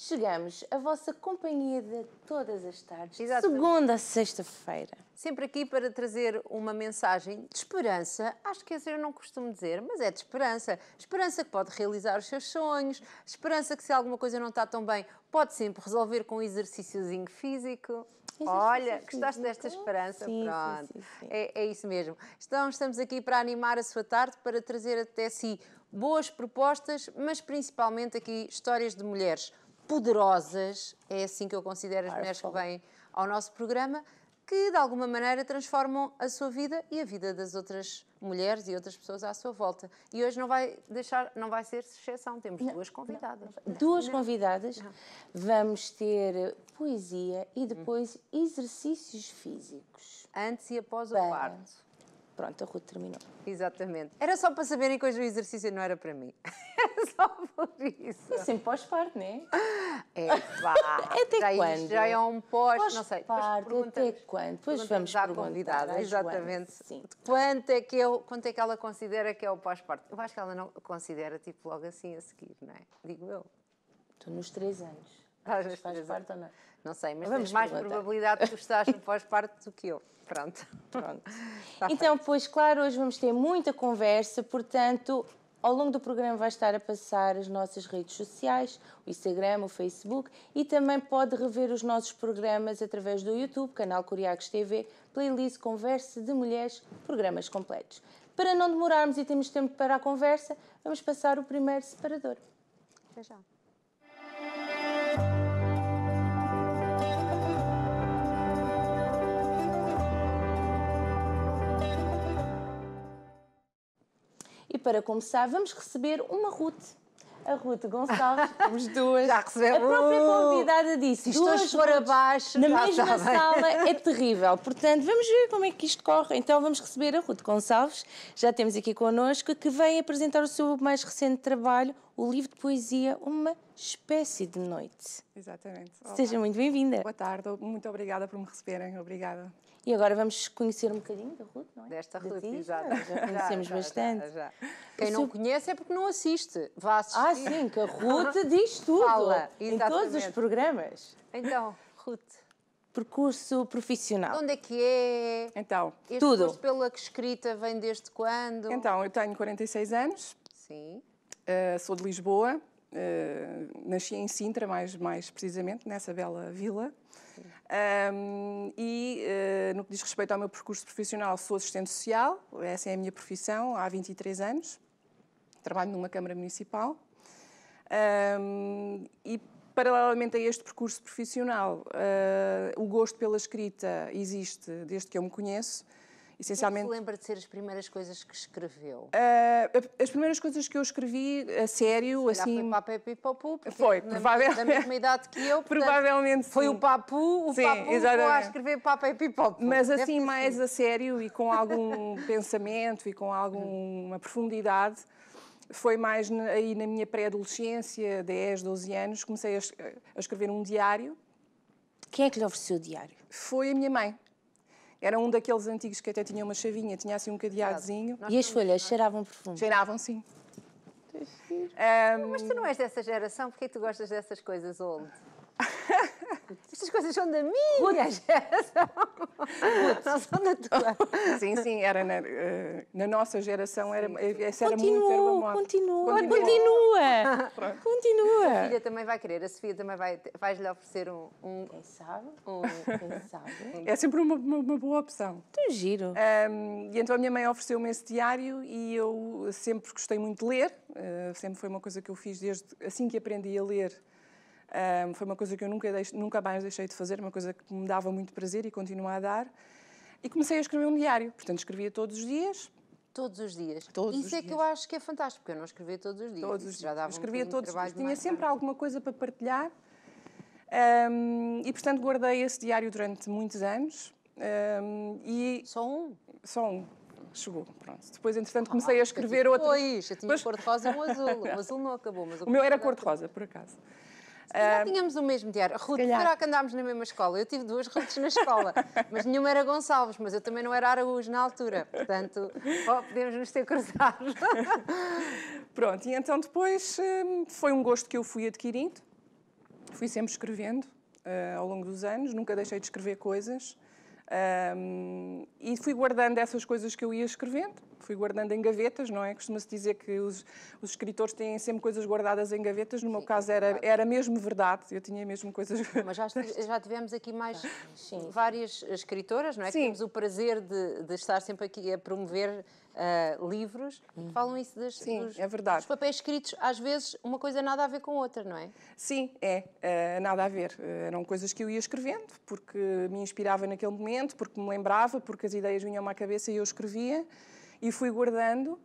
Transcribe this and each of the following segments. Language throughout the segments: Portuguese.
chegamos à vossa companhia de todas as tardes, Exatamente. segunda a sexta-feira. Sempre aqui para trazer uma mensagem de esperança. Acho que eu não costumo dizer, mas é de esperança. Esperança que pode realizar os seus sonhos, esperança que se alguma coisa não está tão bem, pode sempre resolver com um exercíciozinho físico. Olha, gostaste desta esperança? Sim, Pronto, sim. é isso mesmo. Então estamos aqui para animar a sua tarde, para trazer até si boas propostas, mas principalmente aqui histórias de mulheres poderosas, é assim que eu considero as mulheres que vêm ao nosso programa, que de alguma maneira transformam a sua vida e a vida das outras mulheres e outras pessoas à sua volta. E hoje não vai ser exceção, temos duas convidadas. Duas convidadas, vamos ter poesia e depois exercícios físicos. Antes e após o parto. Pronto, a Ruth terminou. Exatamente. Era só para saberem que hoje o exercício não era para mim. Era só por isso. É sempre pós-parto, não é? Até quando? Já é um pós, não sei. Pós-parto, até quando? Depois vamos à perguntar convidada. à Exatamente. Joana, sim. Quanto é que ela considera que é o pós-parto? Eu acho que ela não considera tipo logo assim a seguir, não é? Digo eu. Estou nos 3 anos. Faz parto ou não? Não sei, mas Vamos tens mais perguntar. probabilidade de tu estás no pós-parto do que eu. Pronto. Então, pois claro, hoje vamos ter muita conversa, portanto, ao longo do programa vai estar a passar as nossas redes sociais, o Instagram, o Facebook, e também pode rever os nossos programas através do YouTube, canal Curiacos TV, playlist Conversa de Mulheres, programas completos. Para não demorarmos e termos tempo para a conversa, vamos passar o primeiro separador. Até já. E para começar, vamos receber uma Ruth. A Ruth Gonçalves, temos duas. Já recebemos. A própria convidada disse, se duas for abaixo, na já mesma sabem. sala é terrível. Portanto, vamos ver como é que isto corre. Então vamos receber a Ruth Gonçalves, já temos aqui connosco, que vem apresentar o seu mais recente trabalho, o livro de poesia Uma Espécie de Noite. Exatamente. Olá. Seja muito bem-vinda. Boa tarde, muito obrigada por me receberem, obrigada. E agora vamos conhecer um bocadinho da Ruth, não é? Desta De Ruth, ti, exato. Já conhecemos bastante. Já. Quem não conhece é porque não assiste. Vá assistir. Ah, sim, que a Ruth diz tudo. Fala, em todos os exatamente. programas. Então, Ruth, Percurso profissional. onde é que é? Então, Este Tudo. curso pela escrita vem desde quando? eu tenho 46 anos, Sim. sou de Lisboa, nasci em Sintra, mais precisamente, nessa bela vila. No que diz respeito ao meu percurso profissional, sou assistente social, essa é a minha profissão, há 23 anos. Trabalho numa Câmara Municipal. E, paralelamente a este percurso profissional, o gosto pela escrita existe desde que eu me conheço. Essencialmente, Se lembra de ser as primeiras coisas que escreveu? as primeiras coisas que eu escrevi a sério, Já assim... foi Papo e Pipopu, porque Foi, da provavelmente. mesma idade que eu, portanto, Provavelmente foi sim. o Papu Sim, Papu exatamente. a escrever Papo e Pipopu. Mas Deve assim, ter mais sido. a sério e com algum pensamento e com alguma profundidade, foi mais aí na minha pré-adolescência, 10, 12 anos, comecei a escrever um diário. Quem é que lhe ofereceu o diário? Foi a minha mãe. Era um daqueles antigos que até tinha uma chavinha, tinha assim um cadeadozinho. E as folhas cheiravam perfume? Cheiravam, sim. Mas tu não és dessa geração, porque é que tu gostas dessas coisas old? Estas coisas são da minha geração. Não são da tua. Sim, era na nossa geração, essa era muito erva moda. Continua. A Continua. filha também vai querer, a Sofia também vais-lhe oferecer Quem sabe? Quem sabe? É sempre uma boa opção. Tão giro. E então a minha mãe ofereceu-me esse diário e eu sempre gostei muito de ler. Sempre foi uma coisa que eu fiz desde assim que aprendi a ler. Foi uma coisa que eu nunca mais deixei de fazer, uma coisa que me dava muito prazer e continua a dar. E comecei a escrever um diário. Portanto, escrevia todos os dias. todos os dias. Todos Isso os é que dias. eu acho que é fantástico, porque eu não escrevia todos os dias. Todos os Isso já dias. dava Escrevia um todos os dias. trabalho Tinha mais sempre grande. alguma coisa para partilhar. E, portanto, guardei esse diário durante muitos anos. E Só um? só um. Chegou, pronto. Depois, entretanto, comecei a escrever outro. Pois, eu tinha cor-de-rosa e um azul. O azul não acabou, mas O meu era cor-de-rosa, por acaso. Já tínhamos o mesmo diário. Ruth, calhar. será que andámos na mesma escola? Eu tive duas Ruths na escola, mas nenhuma era Gonçalves, mas eu também não era Araújo na altura. Portanto, podemos nos ter cruzado. Pronto, e então depois foi um gosto que eu fui adquirindo. fui sempre escrevendo ao longo dos anos, nunca deixei de escrever coisas. E fui guardando essas coisas que eu ia escrevendo, fui guardando em gavetas, não é? Costuma-se dizer que os escritores têm sempre coisas guardadas em gavetas, no meu caso era mesmo verdade, eu tinha mesmo coisas... Mas já tivemos aqui mais várias escritoras, não é? Que temos o prazer de estar sempre aqui a promover livros que falam isso é verdade. dos papéis escritos, às vezes uma coisa nada a ver com outra, não é? Sim, nada a ver. Eram coisas que eu ia escrevendo, porque me inspirava naquele momento, porque me lembrava, porque as ideias vinham-me à cabeça e eu escrevia, e fui guardando.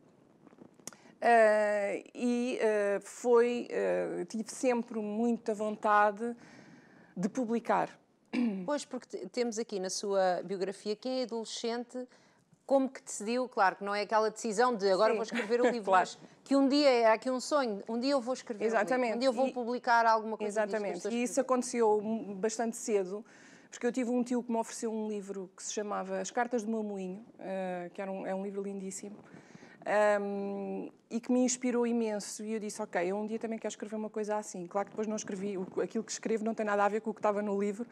Tive sempre muita vontade de publicar. Pois, porque temos aqui na sua biografia que é adolescente, como que decidiu, claro que não é aquela decisão de agora vou escrever o livro, claro. mas que um dia era aqui um sonho, um dia eu vou escrever Exatamente. um livro, um dia eu vou publicar alguma coisa. Exatamente, e isso aconteceu bastante cedo, porque eu tive um tio que me ofereceu um livro que se chamava As Cartas do Meu Moinho, que é um livro lindíssimo, e que me inspirou imenso, e eu disse, ok, eu um dia também quero escrever uma coisa assim. Claro que depois não escrevi, aquilo que escrevo não tem nada a ver com o que estava no livro,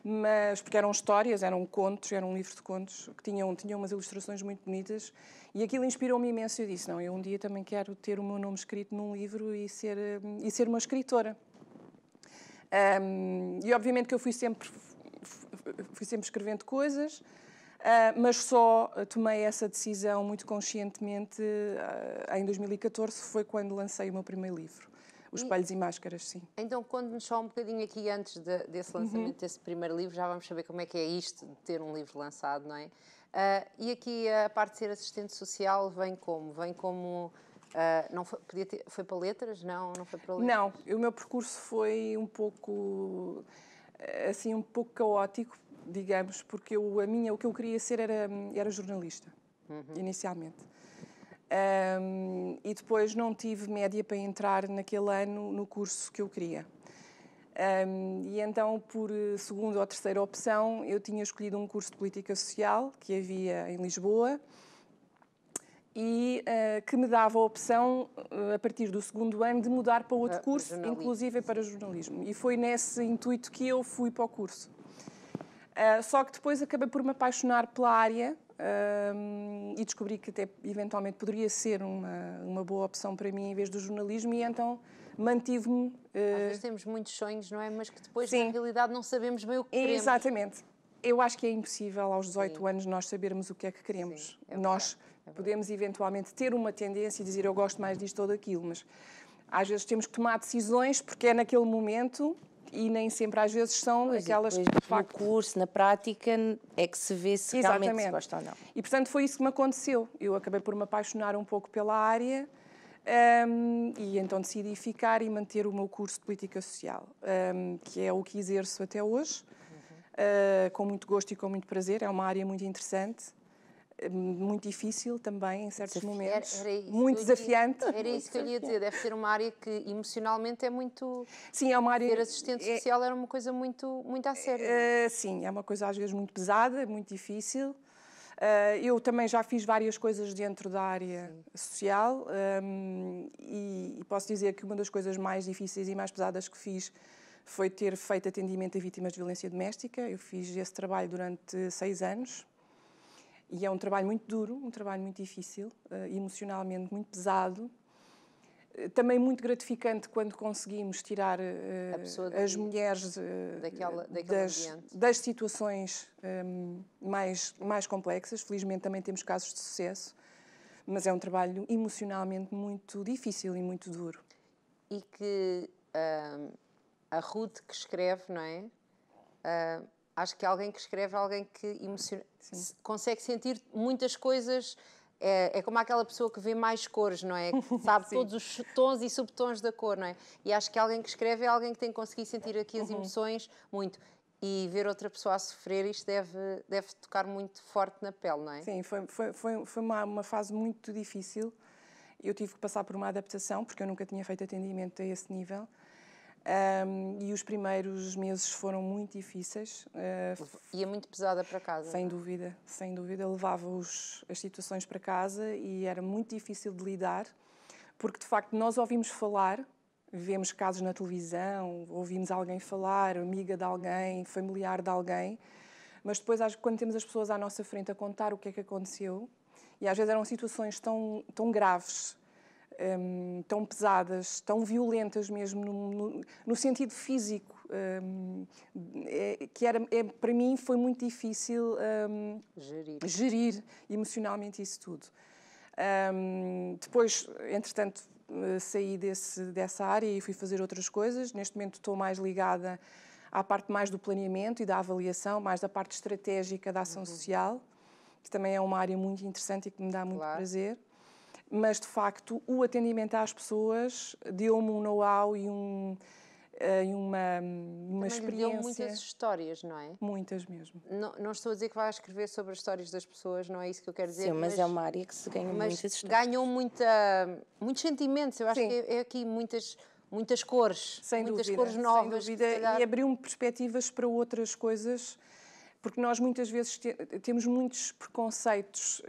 mas porque eram histórias, eram contos, eram livros de contos, que tinham umas ilustrações muito bonitas, e aquilo inspirou-me imenso, e eu disse, não, eu um dia também quero ter o meu nome escrito num livro e ser uma escritora. E obviamente que eu fui sempre escrevendo coisas, mas só tomei essa decisão muito conscientemente em 2014, foi quando lancei o meu primeiro livro, Os Espelhos e Máscaras, sim. Então, conte-nos só um bocadinho aqui antes desse lançamento desse primeiro livro, já vamos saber como é que é isto de ter um livro lançado, não é? E aqui a parte de ser assistente social vem como? Vem como... não foi, foi para letras? Não foi para letras? Não, o meu percurso foi um pouco caótico, digamos, porque o que eu queria ser era jornalista, inicialmente. E depois não tive média para entrar naquele ano no curso que eu queria. E então, por segunda ou terceira opção, eu tinha escolhido um curso de Política Social que havia em Lisboa e que me dava a opção, a partir do segundo ano, de mudar para outro curso, inclusive para jornalismo. E foi nesse intuito que eu fui para o curso. Só que depois acabei por me apaixonar pela área e descobri que até eventualmente poderia ser uma boa opção para mim em vez do jornalismo, e então mantive-me... Às vezes temos muitos sonhos, não é? Mas que depois, na realidade, não sabemos bem o que queremos. Exatamente. Eu acho que é impossível, aos 18 anos, nós sabermos o que é que queremos. Nós podemos, eventualmente, ter uma tendência e dizer eu gosto mais disto ou daquilo, mas às vezes temos que tomar decisões porque é naquele momento e nem sempre, às vezes, são aquelas que, de facto... No curso, na prática, é que se vê se realmente se gosta ou não. E, portanto, foi isso que me aconteceu. Eu acabei por me apaixonar um pouco pela área e então decidi ficar e manter o meu curso de Política Social, que é o que exerço até hoje, com muito gosto e com muito prazer. É uma área muito interessante, muito difícil também, em certos momentos, muito desafiante. Era isso que eu ia dizer, deve ser uma área que emocionalmente é muito... Sim, é uma área... Ser assistente social era uma coisa muito a sério. Sim, é uma coisa às vezes muito pesada, muito difícil. Eu também já fiz várias coisas dentro da área social e posso dizer que uma das coisas mais difíceis e mais pesadas que fiz foi ter feito atendimento a vítimas de violência doméstica. Eu fiz esse trabalho durante 6 anos. E é um trabalho muito duro, um trabalho muito difícil, emocionalmente muito pesado, também muito gratificante quando conseguimos tirar as mulheres das situações mais complexas. Felizmente também temos casos de sucesso, mas é um trabalho emocionalmente muito difícil e muito duro. E que a Ruth que escreve, não é? Acho que alguém que escreve, alguém que consegue sentir muitas coisas, é como aquela pessoa que vê mais cores, não é? Que sabe todos os tons e subtons da cor, não é? E acho que alguém que escreve é alguém que tem que conseguir sentir aqui as emoções muito. E ver outra pessoa a sofrer, isto deve tocar muito forte na pele, não é? Sim, foi uma fase muito difícil. Eu tive que passar por uma adaptação, porque eu nunca tinha feito atendimento a esse nível. E os primeiros meses foram muito difíceis. Ia muito pesada para casa? Sem dúvida, sem dúvida. Eu levava as situações para casa e era muito difícil de lidar, porque de facto nós ouvimos falar vemos casos na televisão, ouvimos alguém falar, amiga de alguém, familiar de alguém, mas depois, quando temos as pessoas à nossa frente a contar o que é que aconteceu, e às vezes eram situações tão graves, tão pesadas, tão violentas mesmo, no sentido físico, para mim foi muito difícil gerir emocionalmente isso tudo. Depois, entretanto, saí dessa área e fui fazer outras coisas. Neste momento estou mais ligada à parte mais do planeamento e da avaliação, mais da parte estratégica da ação social, que também é uma área muito interessante e que me dá muito prazer. Mas, de facto, o atendimento às pessoas deu-me um know-how e uma experiência. Também deu muitas histórias, não é? Muitas mesmo. Não estou a dizer que vai escrever sobre as histórias das pessoas, não é isso que eu quero dizer. Sim, mas é uma área que se ganha muitas histórias. Ganham muitos sentimentos. Eu acho que é aqui muitas cores. Sem muitas dúvida, cores novas. Sem dúvida. E abriu-me perspectivas para outras coisas, porque nós muitas vezes temos muitos preconceitos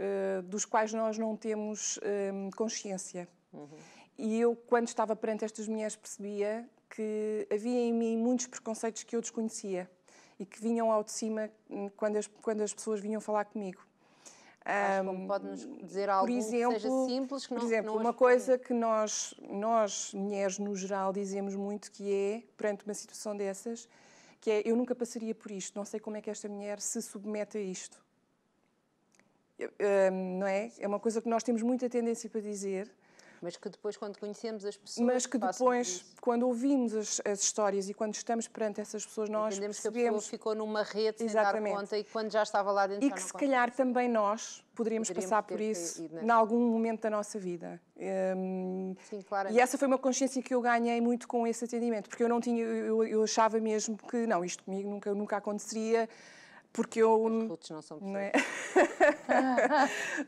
dos quais nós não temos consciência. E eu, quando estava perante estas mulheres, percebia que havia em mim muitos preconceitos que eu desconhecia e que vinham ao de cima quando as pessoas vinham falar comigo. Como pode-nos dizer algo que seja simples? Que por exemplo, uma coisa que nós, mulheres no geral, dizemos muito, que é, perante uma situação dessas, que é: eu nunca passaria por isto, não sei como é que esta mulher se submete a isto. Não é? É uma coisa que nós temos muita tendência para dizer. Mas que depois, quando conhecemos as pessoas... Mas que depois, quando ouvimos as histórias e quando estamos perante essas pessoas, nós entendemos percebemos... que a pessoa ficou numa rede sem dar conta e quando já estava lá dentro e que se calhar também nós poderíamos passar por isso em algum momento da nossa vida. Sim, claro. E essa foi uma consciência que eu ganhei muito com esse atendimento, porque eu achava mesmo que não, isto comigo nunca aconteceria, porque eu... Os frutos não são pessoas. Não é?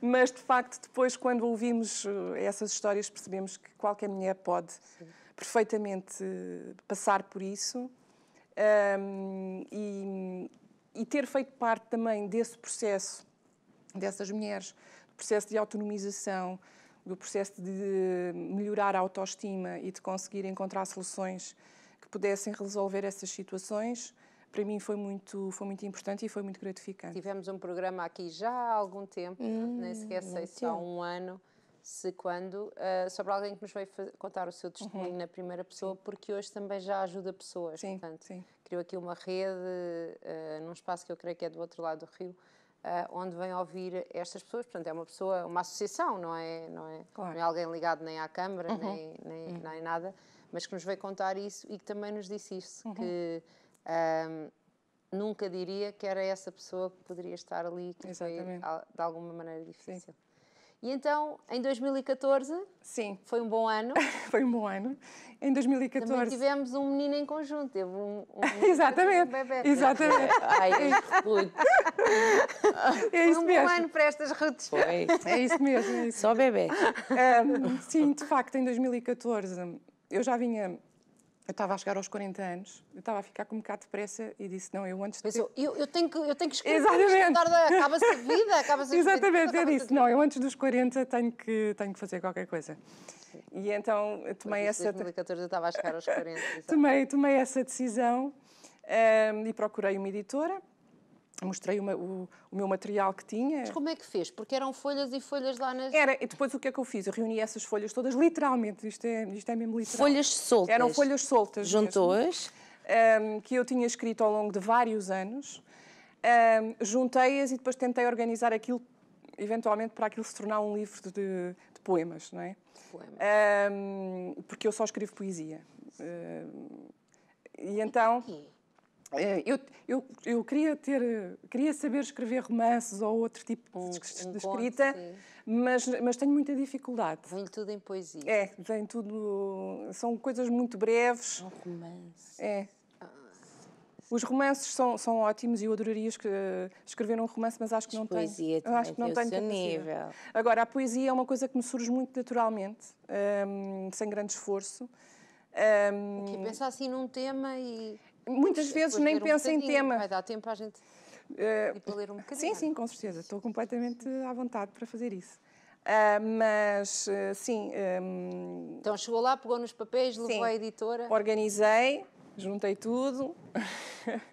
Mas, de facto, depois, quando ouvimos essas histórias, percebemos que qualquer mulher pode perfeitamente passar por isso, e ter feito parte também desse processo, dessas mulheres, do processo de autonomização, do processo de melhorar a autoestima e de conseguir encontrar soluções que pudessem resolver essas situações, para mim foi muito importante e foi muito gratificante. Tivemos um programa aqui já há algum tempo, nem sequer sei se há um ano, sobre alguém que nos veio contar o seu testemunho na primeira pessoa, porque hoje também já ajuda pessoas. Sim, portanto, sim. Criou aqui uma rede, num espaço que eu creio que é do outro lado do rio, onde vem ouvir estas pessoas. Portanto, é uma associação, não é alguém ligado nem à Câmara, nem nada, mas que nos veio contar isso e que também nos disse isso, que... nunca diria que era essa pessoa que poderia estar ali, que foi de alguma maneira difícil. Sim. E então, em 2014, sim, foi um bom ano. Foi um bom ano. Em 2014... Também tivemos um menino em conjunto, teve exatamente, bebê. Exatamente. Ai, Ruth. É isso foi um mesmo. bom ano para estas Ruths. Foi. É isso mesmo. É isso. Só bebê. Sim, de facto, em 2014, eu já vinha... Eu estava a chegar aos 40 anos, eu estava a ficar com um bocado de pressa e disse, não, eu antes de... Eu tenho que escrever. Exatamente. Acaba-se a vida. Exatamente, eu disse, não, eu antes dos 40 tenho que fazer qualquer coisa. E então tomei essa... Em 2014 eu estava a chegar aos 40. Tomei essa decisão e procurei uma editora. Mostrei o meu material que tinha. Mas como é que fez? Porque eram folhas e folhas lá nas... E depois o que é que eu fiz? Eu reuni essas folhas todas, literalmente, isto é mesmo literal. Folhas soltas. Eram folhas soltas. Juntou-as? Que eu tinha escrito ao longo de vários anos. Juntei-as e depois tentei organizar aquilo, eventualmente, para aquilo se tornar um livro de poemas, não é? Porque eu só escrevo poesia. E então... Eu queria saber escrever romances ou outro tipo de escrita, mas tenho muita dificuldade. Vem tudo em poesia. Vem tudo... São coisas muito breves. Um romance. Os romances são ótimos e eu adoraria escrever um romance, mas acho que não tenho. Poesia também acho que não tenho nível. Agora, a poesia é uma coisa que me surge muito naturalmente, sem grande esforço. Pensar assim num tema e... Muitas vezes nem penso em tema. Vai dar tempo para a gente ir para ler um bocadinho. Sim, com certeza. Estou completamente à vontade para fazer isso. Mas, sim... Então chegou lá, pegou nos papéis, levou sim, à editora... Organizei, juntei tudo.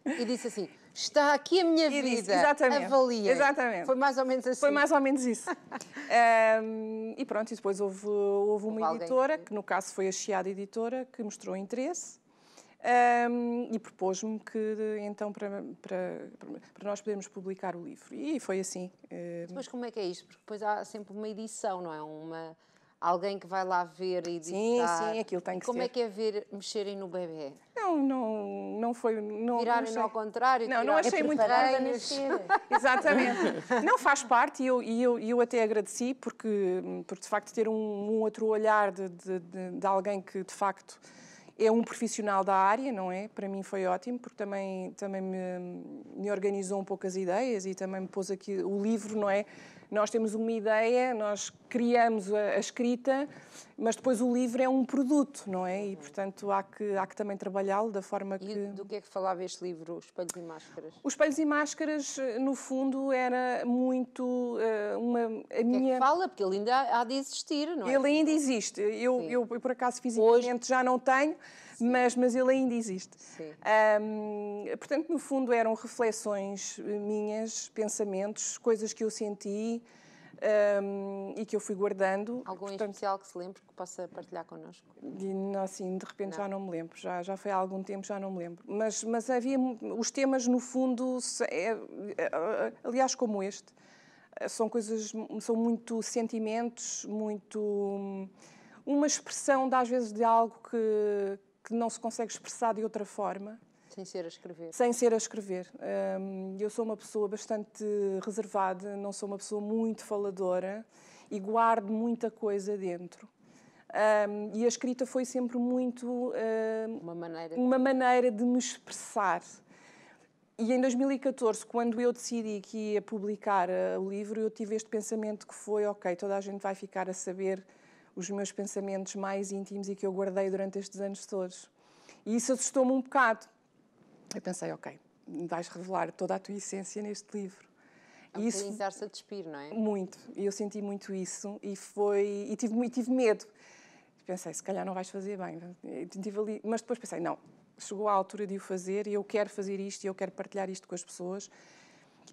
E disse assim, está aqui a minha vida, disse, exatamente, avalia. exatamente. Foi mais ou menos assim. Foi mais ou menos isso. E pronto, e depois houve uma editora, que no caso foi a Chiado Editora, que mostrou interesse. E propôs-me que então para nós podermos publicar o livro. E foi assim. Depois como é que é isto? Porque depois há sempre uma edição, não é? Alguém que vai lá ver e editar. Sim, aquilo tem que ser. Como é que é ver mexerem no bebê? Não foi... Virarem-no ao contrário? Não achei muito bem. Exatamente. Não, faz parte e eu até agradeci porque de facto ter um outro olhar de alguém que de facto é um profissional da área, não é? Para mim foi ótimo, porque também me organizou um pouco as ideias e também me pôs aqui o livro, não é? Nós temos uma ideia, nós criamos a escrita, mas depois o livro é um produto, não é? E, portanto, há que também trabalhá-lo da forma que... E do que é que falava este livro, Os Espelhos e Máscaras? Os Espelhos e Máscaras, no fundo, era muito a minha... É que fala? Porque ele ainda há de existir, não é? Ele ainda existe. Eu por acaso, fisicamente já não tenho, mas ele ainda existe. Portanto, no fundo, eram reflexões minhas, pensamentos, coisas que eu senti e que eu fui guardando. Algum especial que se lembre que possa partilhar connosco? E, assim, de repente já não me lembro. Já foi há algum tempo, já não me lembro. Mas havia... Os temas, no fundo, aliás, como este, são muito sentimentos, muito... Uma expressão, às vezes, de algo que não se consegue expressar de outra forma. Sem ser a escrever. Sem ser a escrever. Eu sou uma pessoa bastante reservada, não sou uma pessoa muito faladora e guardo muita coisa dentro. E a escrita foi sempre muito uma maneira de me expressar. E em 2014, quando eu decidi que ia publicar o livro, eu tive este pensamento que foi, ok, toda a gente vai ficar a saber os meus pensamentos mais íntimos e que eu guardei durante estes anos todos. E isso assustou-me um bocado. Eu pensei, ok, vais revelar toda a tua essência neste livro. É um bocadinho estar-se a despir, não é? Muito. E eu senti muito isso e tive medo. Pensei, se calhar não vais fazer bem. Mas depois pensei, não, chegou à altura de o fazer e eu quero fazer isto e eu quero partilhar isto com as pessoas.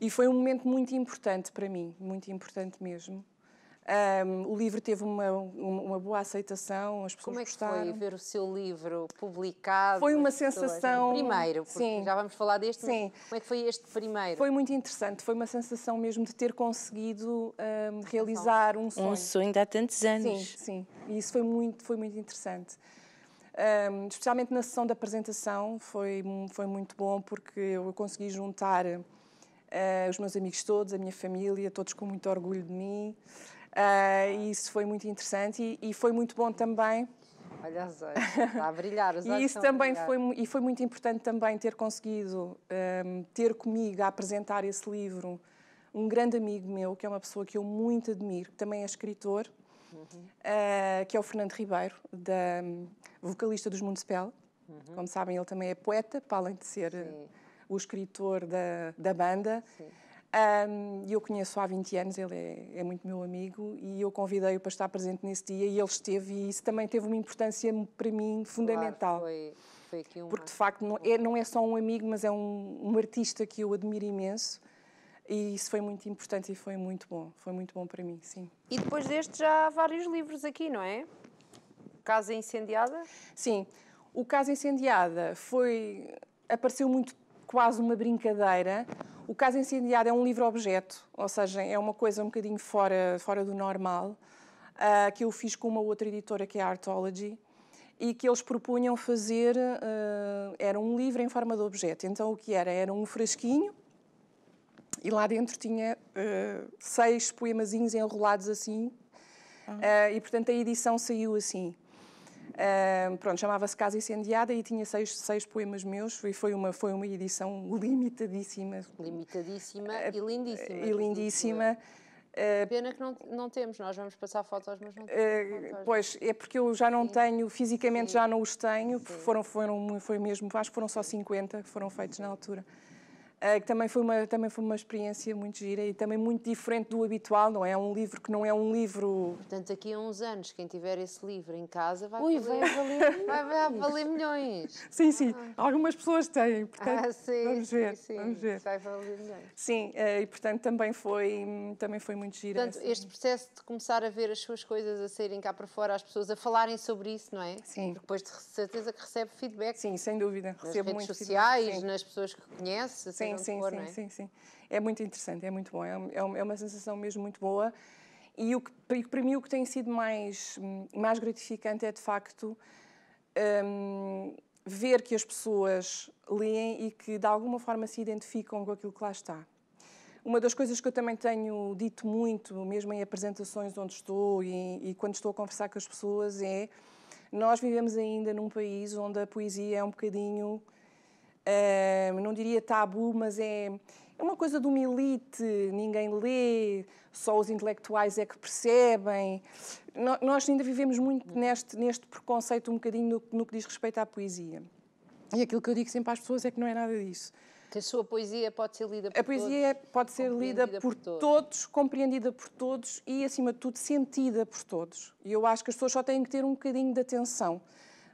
E foi um momento muito importante para mim, muito importante mesmo. O livro teve uma boa aceitação, as pessoas gostaram. Como é que foi ver o seu livro publicado? Foi uma sensação... Primeiro, porque sim, já vamos falar deste, sim. Mas como é que foi este primeiro? Foi muito interessante, foi uma sensação mesmo de ter conseguido realizar um sonho. Um sonho de há tantos anos. Sim. E isso foi muito interessante. Especialmente na sessão da apresentação, foi muito bom porque eu consegui juntar os meus amigos todos, a minha família, todos com muito orgulho de mim. E isso foi muito interessante e foi muito bom também. Olha os olhos, está a brilhar os olhos. E isso também foi muito importante também ter conseguido ter comigo a apresentar esse livro um grande amigo meu, que é uma pessoa que eu muito admiro, que também é escritor, que é o Fernando Ribeiro, vocalista dos Municipal. Como sabem, ele também é poeta, para além de ser o escritor da banda. E eu conheço há 20 anos, ele é muito meu amigo e eu convidei-o para estar presente nesse dia e ele esteve e isso também teve uma importância para mim fundamental. Claro, foi aqui porque de facto não é só um amigo, mas é um artista que eu admiro imenso e isso foi muito importante e foi muito bom para mim, sim. E depois deste já há vários livros aqui, não é? Casa Incendiada? Sim, o Casa Incendiada apareceu muito quase uma brincadeira. O Casa Incendiada é um livro-objeto, ou seja, é uma coisa um bocadinho fora do normal, que eu fiz com uma outra editora, que é a Artology, e que eles propunham fazer, era um livro em forma de objeto. Então, o que era? Era um frasquinho, e lá dentro tinha 6 poemazinhos enrolados assim, e, portanto, a edição saiu assim. Chamava-se Casa Incendiada e tinha 6 poemas meus e foi uma edição limitadíssima. Limitadíssima e lindíssima. E lindíssima. Pena que não temos, nós vamos passar fotos, mas não temos fotos. Pois, é porque eu já não tenho, fisicamente já não os tenho, foi mesmo, acho que foram só 50 que foram feitos na altura. que também foi uma experiência muito gira e também muito diferente do habitual, não é um livro que não é um livro... Portanto, daqui a uns anos, quem tiver esse livro em casa vai Vai vai valer milhões. Sim, sim, algumas pessoas têm, portanto, Sim, vamos ver, sim, vamos ver. vai valer milhões. Sim, e portanto também foi muito gira. Portanto, este processo de começar a ver as suas coisas a saírem cá para fora, as pessoas a falarem sobre isso, não é? Sim. Depois de certeza que recebe feedback. Sim, sem dúvida. Nas Recebo redes muito sociais, feedback, nas pessoas que conhece, seja onde for, não é? sim. É muito interessante, é muito bom. É uma sensação mesmo muito boa. E para mim o que tem sido mais gratificante é, de facto, ver que as pessoas leem e que, de alguma forma, se identificam com aquilo que lá está. Uma das coisas que eu também tenho dito muito, mesmo em apresentações onde estou e quando estou a conversar com as pessoas, é: nós vivemos ainda num país onde a poesia é um bocadinho, não diria tabu, mas é uma coisa de uma elite, ninguém lê, só os intelectuais é que percebem. Nós ainda vivemos muito neste preconceito um bocadinho no que diz respeito à poesia. E aquilo que eu digo sempre às pessoas é que não é nada disso. Que a sua poesia pode ser lida por todos. A poesia pode ser lida por todos, compreendida por todos e, acima de tudo, sentida por todos. E eu acho que as pessoas só têm que ter um bocadinho de atenção.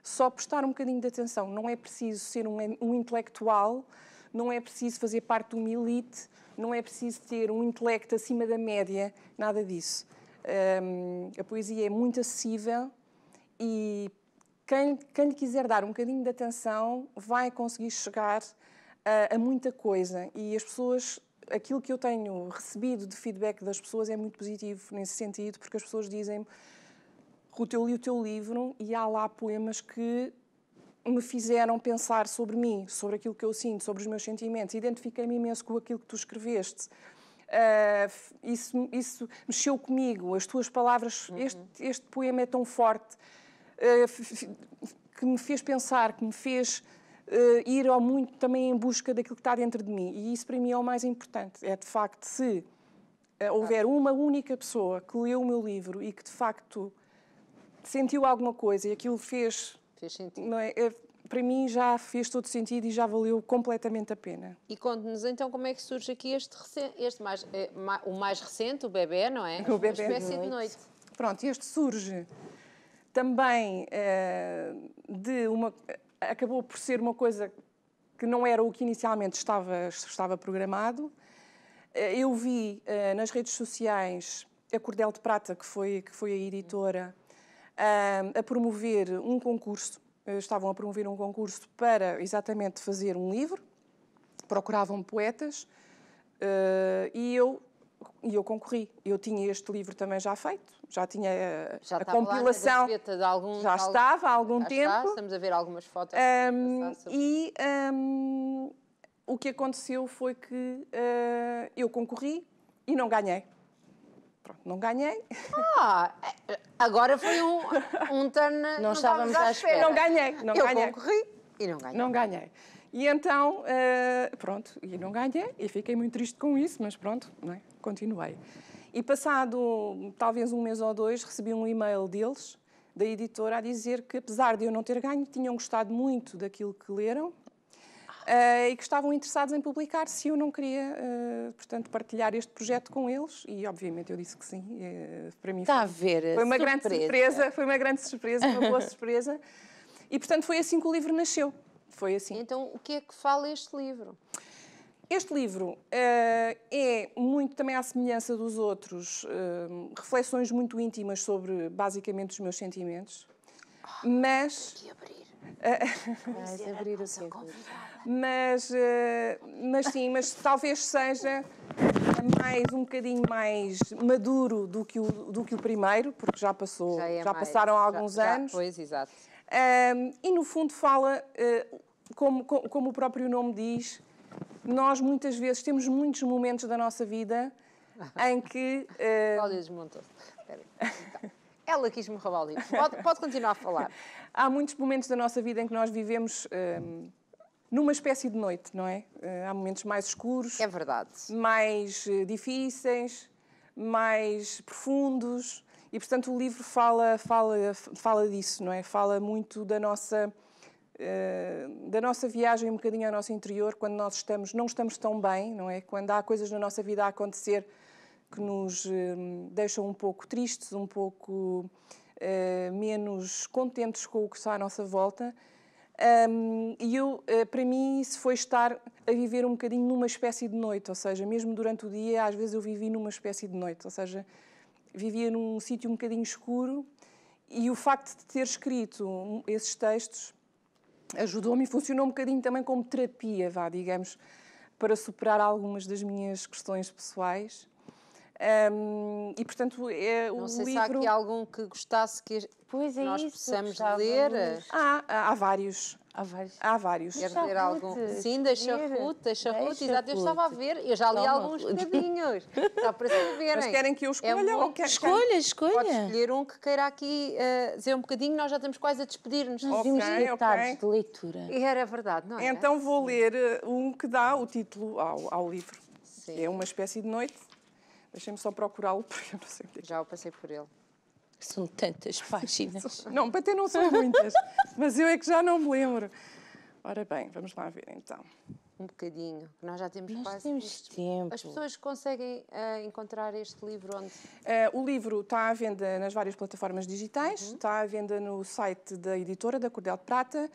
Só prestar um bocadinho de atenção. Não é preciso ser um intelectual, não é preciso fazer parte de uma elite, não é preciso ter um intelecto acima da média, nada disso. A poesia é muito acessível e quem lhe quiser dar um bocadinho de atenção vai conseguir chegar a muita coisa. E as pessoas, aquilo que eu tenho recebido de feedback das pessoas é muito positivo nesse sentido, porque as pessoas dizem-me: Ruth, eu li o teu livro e há lá poemas que me fizeram pensar sobre mim, sobre aquilo que eu sinto, sobre os meus sentimentos. Identifiquei-me imenso com aquilo que tu escreveste. Isso mexeu comigo. As tuas palavras, este poema é tão forte, que me fez pensar, que me fez ir ao muito também em busca daquilo que está dentro de mim. E isso para mim é o mais importante. É, de facto, se houver uma única pessoa que leu o meu livro e que de facto sentiu alguma coisa e aquilo fez sentido. Não é? Para mim já fez todo sentido e já valeu completamente a pena. E conte-nos então como é que surge aqui o mais recente, o Bebé, não é? O Bebé. Uma espécie de noite. Pronto, este surge também acabou por ser uma coisa que não era o que inicialmente estava programado. Eu vi nas redes sociais a Cordel de Prata, que foi a editora, a promover um concurso. Estavam a promover um concurso para exatamente fazer um livro. Procuravam poetas e eu concorri. Eu tinha este livro também já feito, já tinha a compilação. Já estava há algum tempo. Estamos a ver algumas fotos. O que aconteceu foi que eu concorri e não ganhei. Pronto, não ganhei. Agora foi um turn. Não estávamos à espera. Não ganhei. Eu concorri e não ganhei. Não ganhei. E então, pronto, e não ganhei. E fiquei muito triste com isso, mas pronto, não é? Continuei. E passado talvez um mês ou dois, recebi um e-mail deles, da editora, a dizer que, apesar de eu não ter ganho, tinham gostado muito daquilo que leram. E que estavam interessados em publicar, se eu não queria, portanto, partilhar este projeto com eles. E, obviamente, eu disse que sim. Para mim foi uma grande surpresa. Foi uma grande surpresa, uma boa surpresa. E, portanto, foi assim que o livro nasceu. Foi assim. Então, o que é que fala este livro? Este livro é muito também à semelhança dos outros, reflexões muito íntimas sobre, basicamente, os meus sentimentos. Mas... Que abrir. Mas talvez seja um bocadinho mais maduro do que o primeiro, porque já passaram alguns anos. Pois, exato. E no fundo fala, como o próprio nome diz, nós muitas vezes temos muitos momentos da nossa vida em que... Cláudia desmontou-se. Espera aí. Então. Ela quis-me roubar o livro. Pode continuar a falar. Há muitos momentos da nossa vida em que nós vivemos numa espécie de noite, não é? Há momentos mais escuros. É verdade. Mais difíceis, mais profundos. E, portanto, o livro fala disso, não é? Fala muito da nossa da nossa viagem um bocadinho ao nosso interior, quando nós não estamos tão bem, não é? Quando há coisas na nossa vida a acontecer que nos deixam um pouco tristes, um pouco menos contentes com o que está à nossa volta. Para mim, isso foi estar a viver um bocadinho numa espécie de noite, ou seja, mesmo durante o dia, às vezes eu vivi numa espécie de noite, ou seja, vivia num sítio um bocadinho escuro, e o facto de ter escrito esses textos ajudou-me e funcionou um bocadinho também como terapia, digamos, para superar algumas das minhas questões pessoais. E, portanto, Não sei se há aqui algum que gostasse que nós possamos ler. Há vários. Há vários. Quer ler algum? Sim, deixa Ruth, exato. Eu estava a ver, eu já li alguns bocadinhos. Só para saberem. Mas querem que eu escolha? Escolha. Pode escolher um que queira aqui dizer um bocadinho, nós já estamos quase a despedir-nos. Nós vimos metades de leitura. E era verdade, não é? Então vou ler um que dá o título ao livro. Sim. É Uma Espécie de Noite. Deixem-me só procurá-lo, porque eu não sei o que é. Já o passei por ele. São tantas páginas. Não, para ter não são muitas, mas eu é que já não me lembro. Ora bem, vamos lá ver então. Um bocadinho, nós já temos Nós quase temos tempo. As pessoas conseguem encontrar este livro onde? O livro está à venda nas várias plataformas digitais, está à venda no site da editora, da Cordel de Prata,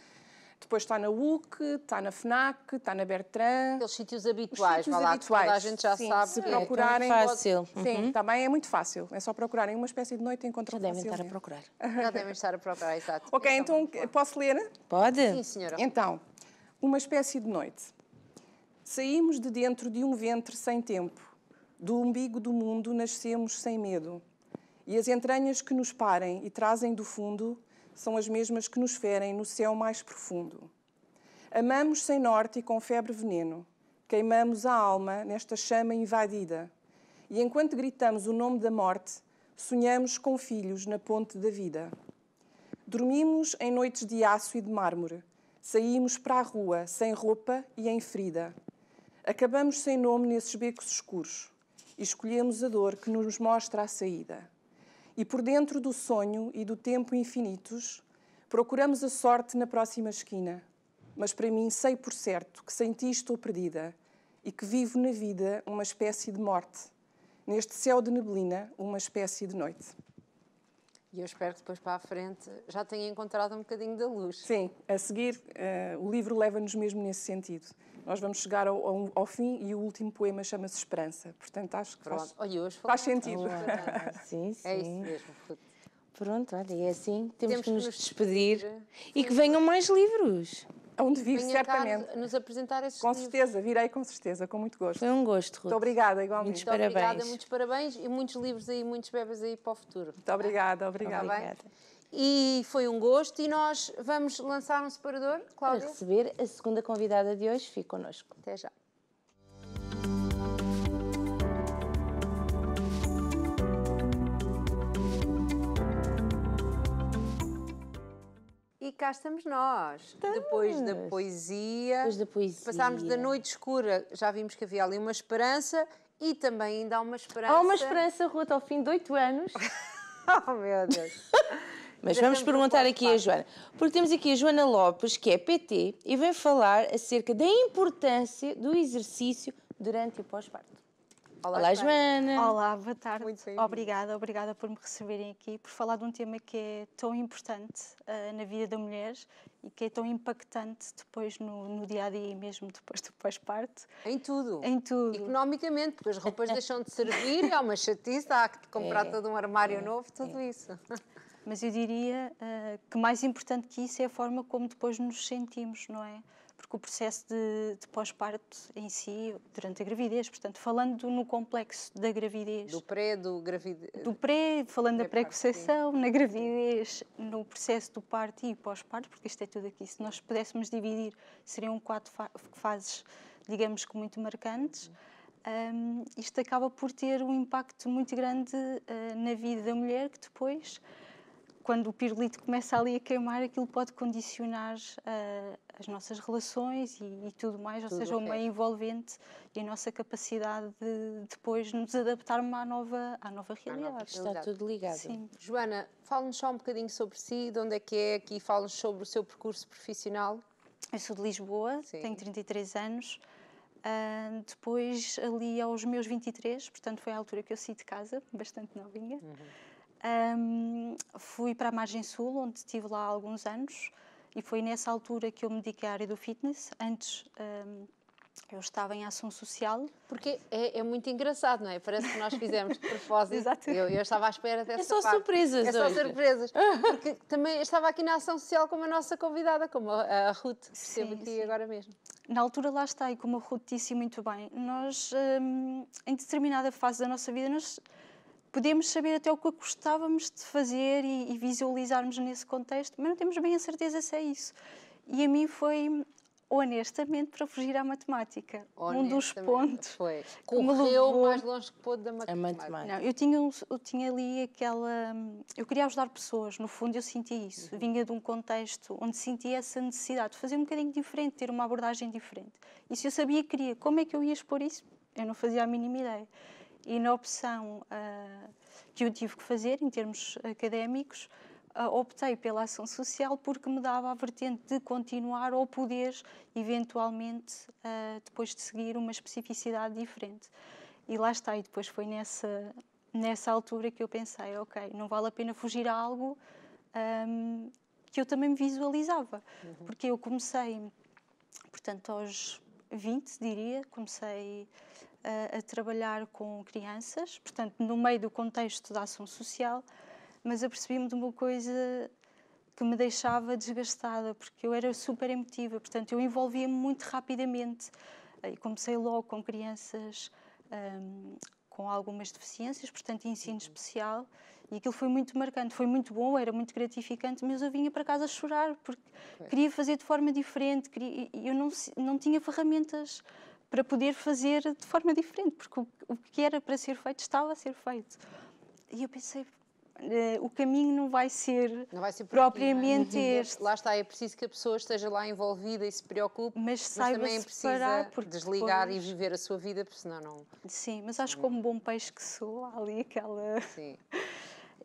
depois está na UC, está na FNAC, está na Bertrand. Aqueles sítios habituais, toda a gente já sabe. Se procurarem, é fácil. Sim, também é muito fácil. É só procurarem Uma Espécie de Noite e encontram Já devem estar a facilmente. procurar. Já devem estar a procurar, exato. Ok, então posso ler? Pode? Sim, senhora. Então, Uma Espécie de Noite. Saímos de dentro de um ventre sem tempo. Do umbigo do mundo nascemos sem medo. E as entranhas que nos parem e trazem do fundo são as mesmas que nos ferem no céu mais profundo. Amamos sem norte e com febre veneno. Queimamos a alma nesta chama invadida. E enquanto gritamos o nome da morte, sonhamos com filhos na ponte da vida. Dormimos em noites de aço e de mármore. Saímos para a rua sem roupa e em ferida. Acabamos sem nome nesses becos escuros. E escolhemos a dor que nos mostra a saída. E por dentro do sonho e do tempo infinitos, procuramos a sorte na próxima esquina. Mas para mim sei por certo que sem ti estou perdida e que vivo na vida uma espécie de morte. Neste céu de neblina, uma espécie de noite. E eu espero que depois para a frente já tenha encontrado um bocadinho da luz. Sim, a seguir, o livro leva-nos mesmo nesse sentido. Nós vamos chegar ao fim e o último poema chama-se Esperança. Portanto, acho que faz sentido. Sim. É isso mesmo, Ruth. Pronto, olha, é assim. Temos que nos despedir. E que venham mais livros. Onde vivo, Venha certamente. cá nos apresentar esses Com livros. certeza, virei com certeza, com muito gosto. Foi um gosto, Ruth. Muito obrigada, igualmente. Muitos parabéns. Obrigada, muitos parabéns e muitos livros aí, muitos bebés aí para o futuro. Muito obrigada. Obrigada. E foi um gosto e nós vamos lançar um separador, Para Cláudia. receber a segunda convidada de hoje, fique connosco. Até já. E cá estamos nós. Depois da poesia. Passámos da noite escura, já vimos que havia ali uma esperança e também ainda há uma esperança. Há uma esperança, Ruth, ao fim de 8 anos. Oh, meu Deus. Mas vamos perguntar aqui a Joana. Porque temos aqui a Joana Lopes, que é PT, e vem falar acerca da importância do exercício durante e pós-parto. Olá, Joana. Olá, boa tarde. Muito bem-vinda. Obrigada por me receberem aqui, por falar de um tema que é tão importante na vida da mulher e que é tão impactante depois no dia-a-dia e mesmo depois do pós-parto. Em tudo. Em tudo. Economicamente, porque as roupas deixam de servir, há uma chatice, há que comprar todo um armário novo, tudo isso. Mas eu diria que mais importante que isso é a forma como depois nos sentimos, não é? Porque o processo de pós-parto em si, durante a gravidez, portanto, falando no complexo da gravidez. Do pré, do gravidez. Do pré, falando da pré-conceição, na gravidez, no processo do parto e pós-parto, porque isto é tudo aqui. Se nós pudéssemos dividir, seriam 4 fases, digamos que muito marcantes. Isto acaba por ter um impacto muito grande na vida da mulher, que depois, quando o pirulito começa ali a queimar, aquilo pode condicionar as nossas relações e tudo mais, ou seja, o meio envolvente e a nossa capacidade de depois nos adaptarmos à nova realidade. Está tudo ligado. Sim. Joana, fala-nos só um bocadinho sobre si, de onde é que é aqui, fala-nos sobre o seu percurso profissional. Eu sou de Lisboa, Sim. tenho 33 anos. Depois, ali aos meus 23, portanto foi a altura que eu saí de casa, bastante novinha. Fui para a Margem Sul, onde estive lá há alguns anos, e foi nessa altura que eu me dediquei à área do fitness. Antes eu estava em ação social. Porque é muito engraçado, não é? Parece que nós fizemos de propósito. Exato. Eu estava à espera dessa só parte. surpresas É só hoje. surpresas. Porque também estava aqui na ação social como a nossa convidada, como a Ruth, que esteve aqui sim. agora mesmo. Na altura lá está, e como a Ruth disse muito bem, nós, em determinada fase da nossa vida, nós podemos saber até o que gostávamos de fazer e visualizarmos nesse contexto, mas não temos bem a certeza se é isso. E a mim foi, honestamente, para fugir à matemática. Um dos pontos Foi. que me Correu levou... mais longe que pôde da matemática. Não, eu tinha ali aquela... Eu queria ajudar pessoas, no fundo eu sentia isso. Vinha de um contexto onde sentia essa necessidade de fazer um bocadinho diferente, ter uma abordagem diferente. E se eu sabia que queria, como é que eu ia expor isso? Eu não fazia a mínima ideia. E na opção que eu tive que fazer, em termos académicos, optei pela ação social porque me dava a vertente de continuar ou poder, eventualmente, depois de seguir uma especificidade diferente. E lá está, e depois foi nessa altura que eu pensei, ok, não vale a pena fugir a algo que eu também me visualizava. Porque eu comecei, portanto, aos 20, diria, comecei a trabalhar com crianças, portanto, no meio do contexto da ação social, mas apercebi-me de uma coisa que me deixava desgastada, porque eu era super emotiva, portanto, eu envolvia-me muito rapidamente. E comecei logo com crianças com algumas deficiências, portanto, ensino especial, e aquilo foi muito marcante, foi muito bom, era muito gratificante, mas eu vinha para casa a chorar, porque queria fazer de forma diferente, e eu não tinha ferramentas para poder fazer de forma diferente, porque o que era para ser feito estava a ser feito. E eu pensei, o caminho não vai ser propriamente este. Lá está, é preciso que a pessoa esteja lá envolvida e se preocupe, mas também precisa desligar depois... e viver a sua vida, porque senão não... Sim, mas acho que como bom peixe que sou, há ali aquela... Sim.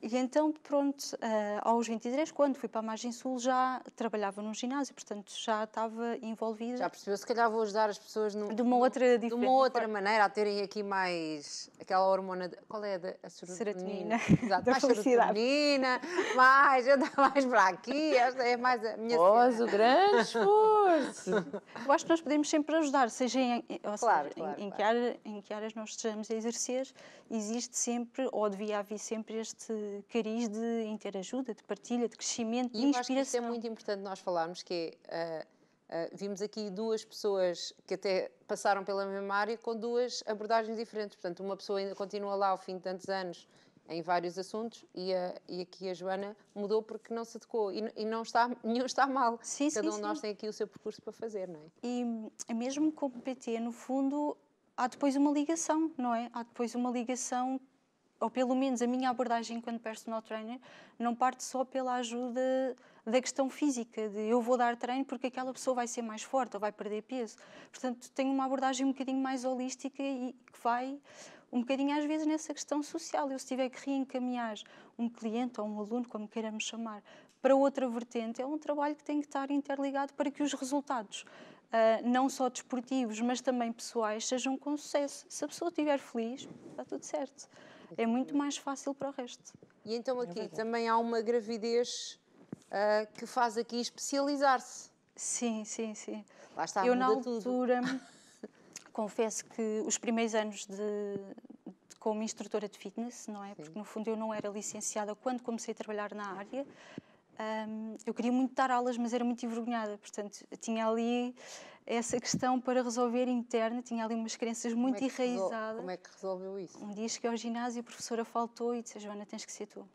E então, pronto, aos 23, quando fui para a Margem Sul, já trabalhava num ginásio, portanto, já estava envolvida... Já percebeu, se calhar vou ajudar as pessoas de uma outra maneira, a terem aqui mais aquela hormona... Qual é a serotonina? Exato, Da mais felicidade. serotonina, mais, eu dou mais para aqui, esta é mais a minha O grande esforço! Eu acho que nós podemos sempre ajudar, seja em que áreas nós estejamos a exercer, existe sempre, ou devia haver sempre este cariz de interajuda, de partilha, de crescimento, de inspiração. E eu acho que isto é muito importante nós falarmos, que é, vimos aqui duas pessoas que até passaram pela mesma área com duas abordagens diferentes. Portanto, uma pessoa ainda continua lá ao fim de tantos anos em vários assuntos e aqui a Joana mudou porque não se adequou e não está, nenhum está mal. Sim, Cada um de sim. nós tem aqui o seu percurso para fazer, não é? E mesmo como PT, no fundo, há depois uma ligação, não é? Há depois uma ligação, ou pelo menos a minha abordagem enquanto personal trainer, não parte só pela ajuda da questão física, de eu vou dar treino porque aquela pessoa vai ser mais forte ou vai perder peso. Portanto, tenho uma abordagem um bocadinho mais holística e que vai um bocadinho às vezes nessa questão social. Eu se tiver que reencaminhar um cliente ou um aluno, como queiramos chamar, para outra vertente, é um trabalho que tem que estar interligado para que os resultados, não só desportivos, mas também pessoais, sejam com sucesso. Se a pessoa estiver feliz, está tudo certo. É muito mais fácil para o resto. E então aqui também há uma gravidez que faz aqui especializar-se. Sim. Lá está, eu muda na altura, tudo. confesso que os primeiros anos como instrutora de fitness, não é? Sim. Porque no fundo eu não era licenciada quando comecei a trabalhar na área. Eu queria muito dar aulas, mas era muito envergonhada. Portanto, tinha ali essa questão para resolver interna, tinha ali umas crenças muito enraizadas. Como é que resolveu isso? Um dia cheguei ao ginásio, a professora faltou e disse: Joana, tens que ser tu.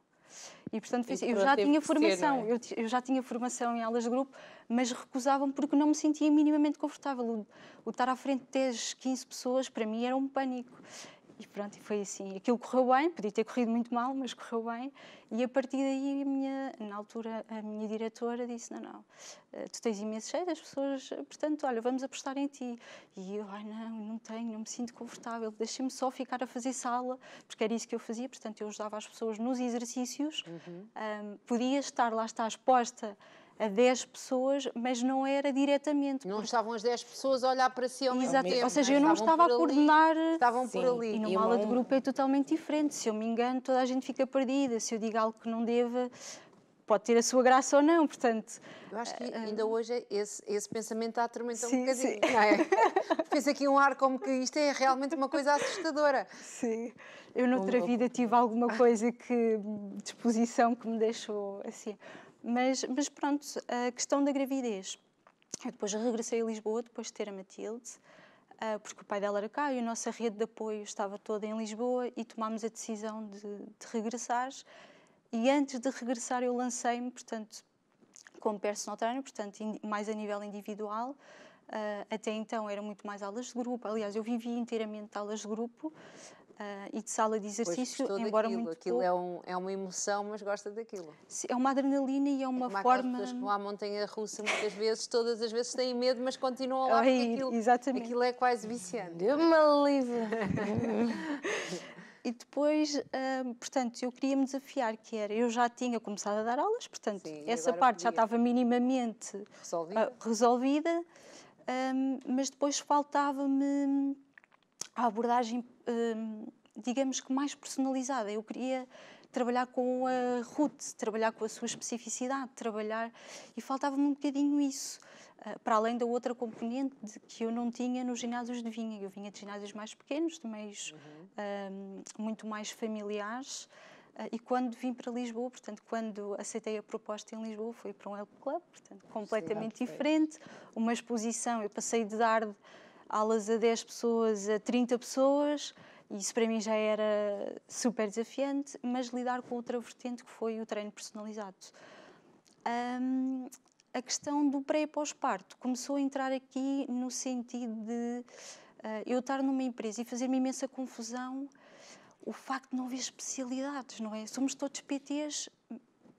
E, portanto, eu já tinha formação, eu já tinha formação em aulas de grupo, mas recusava-me porque não me sentia minimamente confortável. O estar à frente de 10, 15 pessoas, para mim, era um pânico. E pronto, e foi assim. Aquilo correu bem, podia ter corrido muito mal, mas correu bem. E a partir daí, na altura, a minha diretora disse, não, tu tens imenso jeito, as pessoas, portanto, olha, vamos apostar em ti. E eu, não tenho, não me sinto confortável, deixem-me só ficar a fazer sala, porque era isso que eu fazia, portanto, eu ajudava as pessoas nos exercícios, podia estar, lá está, exposta a 10 pessoas, mas não era diretamente. Não estavam as 10 pessoas a olhar para si ao mesmo tempo. Ou seja, eu não estava a coordenar. Estavam por ali. E numa aula de grupo é totalmente diferente. Se eu me engano, toda a gente fica perdida. Se eu digo algo que não deva, pode ter a sua graça ou não, portanto... Eu acho que ainda hoje esse pensamento está a atormentar um bocadinho, sim. não é? Fez aqui um ar como que isto é realmente uma coisa assustadora. Sim. Eu noutra vida tive alguma coisa disposição que me deixou assim... Mas pronto, a questão da gravidez. Eu depois regressei a Lisboa, depois de ter a Matilde, porque o pai dela era cá e a nossa rede de apoio estava toda em Lisboa e tomámos a decisão de regressar. E antes de regressar eu lancei-me, portanto, como personal trainer, portanto, mais a nível individual. Até então era muito mais aulas de grupo. Aliás, eu vivia inteiramente aulas de grupo. E de sala de exercício, embora daquilo. muito aquilo pouco. É uma emoção, mas gosta daquilo. É uma adrenalina e é uma como forma... pessoas que vão à montanha-russa muitas vezes, todas as vezes têm medo, mas continuam lá, porque aquilo é quase viciante. Deu-me alívio. E depois, portanto, eu queria me desafiar, que era, eu já tinha começado a dar aulas, portanto, Sim, essa parte já estava minimamente resolvida, mas depois faltava-me a abordagem, digamos que mais personalizada. Eu queria trabalhar com a Ruth, trabalhar com a sua especificidade, e faltava-me um bocadinho isso. Para além da outra componente que eu não tinha nos ginásios de Vinha. Eu vinha de ginásios mais pequenos, de meios muito mais familiares, e quando vim para Lisboa, portanto, quando aceitei a proposta em Lisboa, foi para um Help Club, portanto, completamente diferente. Uma exposição, eu passei de dar aulas a 10 pessoas a 30 pessoas, e isso para mim já era super desafiante, mas lidar com outra vertente que foi o treino personalizado. A questão do pré e pós-parto começou a entrar aqui no sentido de eu estar numa empresa e fazer-me imensa confusão o facto de não haver especialidades, não é? Somos todos PTs,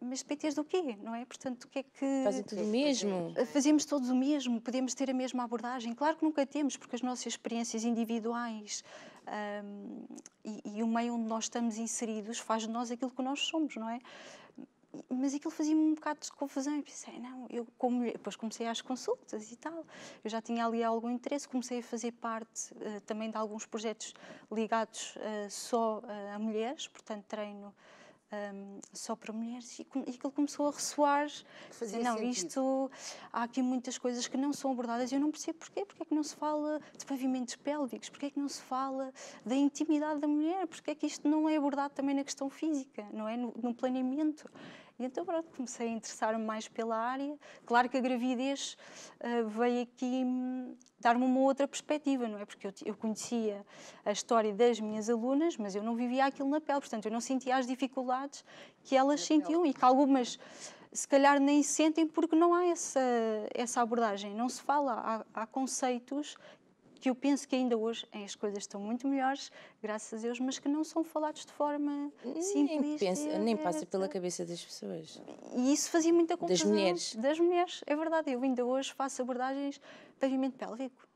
mas PTs do quê, não é? Portanto, o que é que... Fazem tudo o mesmo. Fazemos todos o mesmo, podemos ter a mesma abordagem. Claro que nunca temos, porque as nossas experiências individuais e o meio onde nós estamos inseridos faz de nós aquilo que nós somos, não é? Mas aquilo fazia-me um bocado de confusão e pensei, depois comecei às consultas e tal, eu já tinha ali algum interesse, comecei a fazer parte também de alguns projetos ligados só a mulheres, portanto treino só para mulheres, e aquilo começou a ressoar. Há aqui muitas coisas que não são abordadas e eu não percebo porquê. Porque é que não se fala de pavimentos pélvicos? Porque é que não se fala da intimidade da mulher? Porque é que isto não é abordado também na questão física, não é? No planeamento. E então, pronto, comecei a interessar-me mais pela área. Claro que a gravidez veio aqui dar-me uma outra perspectiva, não é? Porque eu conhecia a história das minhas alunas, mas eu não vivia aquilo na pele, portanto, eu não sentia as dificuldades que elas sentiam e que algumas, se calhar, nem sentem porque não há essa abordagem. Não se fala, há conceitos que eu penso que ainda hoje as coisas estão muito melhores, graças a Deus, mas que não são falados de forma simples. Nem passa pela cabeça das pessoas. E isso fazia muita confusão. Das mulheres. Das mulheres, é verdade. Eu ainda hoje faço abordagens de pavimento pélvico.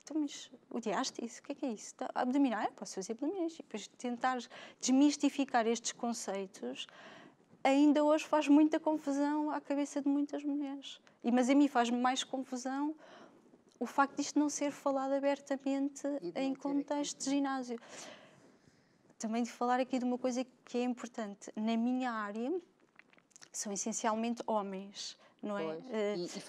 Então, mas o diástase, o que é isso? Abdominal? Posso fazer abdominais. E depois tentar desmistificar estes conceitos, ainda hoje faz muita confusão à cabeça de muitas mulheres. Mas a mim faz-me mais confusão o facto disto não ser falado abertamente em contexto de ginásio. Também de falar aqui de uma coisa que é importante. Na minha área, são essencialmente homens, não é?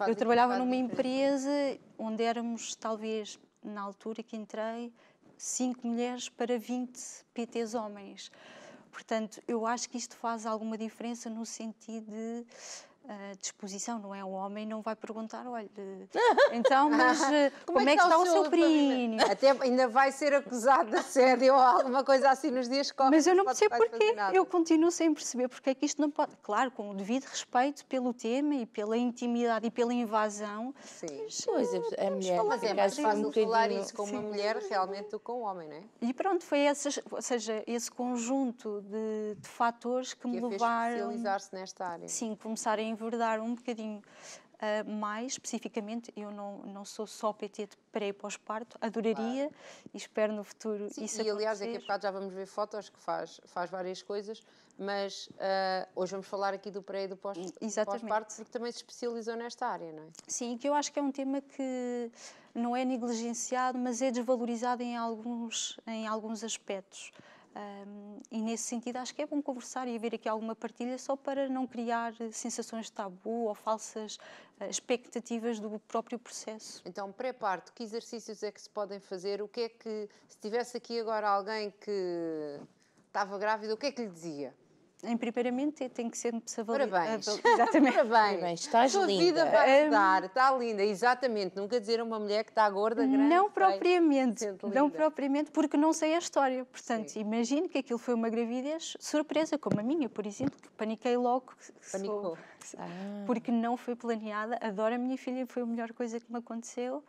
Eu trabalhava numa empresa onde éramos, talvez, na altura que entrei, 5 mulheres para 20 PTs homens. Portanto, eu acho que isto faz alguma diferença no sentido de disposição, não é? Um homem não vai perguntar, olha, então, mas como é que está o seu períneo? Até ainda vai ser acusado de assédio ou alguma coisa assim nos dias que correm. Mas eu não percebo porquê, eu continuo sem perceber porque é que isto não pode... Claro, com o devido respeito pelo tema e pela intimidade e pela invasão. Sim. Pois, a mulher Mas é mais fácil falar isso com uma Sim. mulher realmente do que com um homem, não é? E pronto, foi ou seja, esse conjunto de fatores que me Que a fez levaram... especializar-se nesta área. Sim, começar a enverdar um bocadinho mais especificamente. Eu não sou só PT de pré e pós-parto, adoraria e espero no futuro Sim, isso e aliás, acontecer. daqui a bocado já vamos ver fotos que faz várias coisas, mas hoje vamos falar aqui do pré e do pós-parto, porque também se especializou nesta área, não é? Sim, que eu acho que é um tema que não é negligenciado, mas é desvalorizado em alguns aspectos. E nesse sentido acho que é bom conversar e haver aqui alguma partilha só para não criar sensações de tabu ou falsas expectativas do próprio processo. Então, pré-parto, que exercícios é que se podem fazer? O que é que, se tivesse aqui agora alguém que estava grávida, o que é que lhe dizia? Primeiramente, tem que ser Parabéns. Exatamente. Parabéns. Estás Sua linda. vida vai dar, está linda, exatamente. Nunca dizer a uma mulher que está gorda, grande, Não feia, propriamente, sente não linda. propriamente, porque não sei a história. Portanto, Sim. imagino que aquilo foi uma gravidez surpresa, como a minha, por exemplo, que paniquei logo. Panicou. Porque não foi planeada. Adoro a minha filha, foi a melhor coisa que me aconteceu,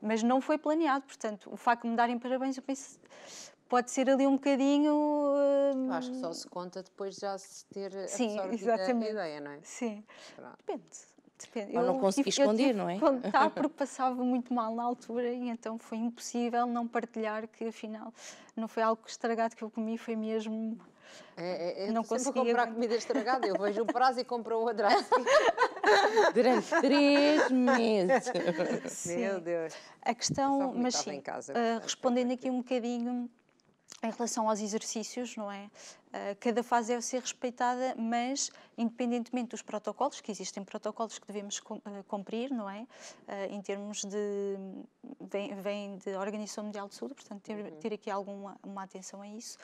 mas não foi planeado. Portanto, o facto de me darem parabéns, eu penso, pode ser ali um bocadinho... Eu acho que só se conta depois de já se ter Sim, absorvido exatamente. a ideia, não é? Sim, Pronto. depende. Ou não consegui esconder, tive não é? que contar porque passava muito mal na altura e então foi impossível não partilhar que afinal não foi algo estragado que eu comi, foi mesmo... Eu Não estou sempre a conseguia comprar aguentar. comida estragada, eu vejo o prazo e compro outra assim. Durante 3 meses. Meu Deus. A questão, Só mas vomitava sim, em casa, portanto, respondendo aqui um bocadinho em relação aos exercícios, não é? Cada fase deve ser respeitada, mas independentemente dos protocolos, que existem protocolos que devemos cumprir, não é? Em termos de... vem da Organização Mundial de Saúde, portanto ter aqui alguma uma atenção a isso,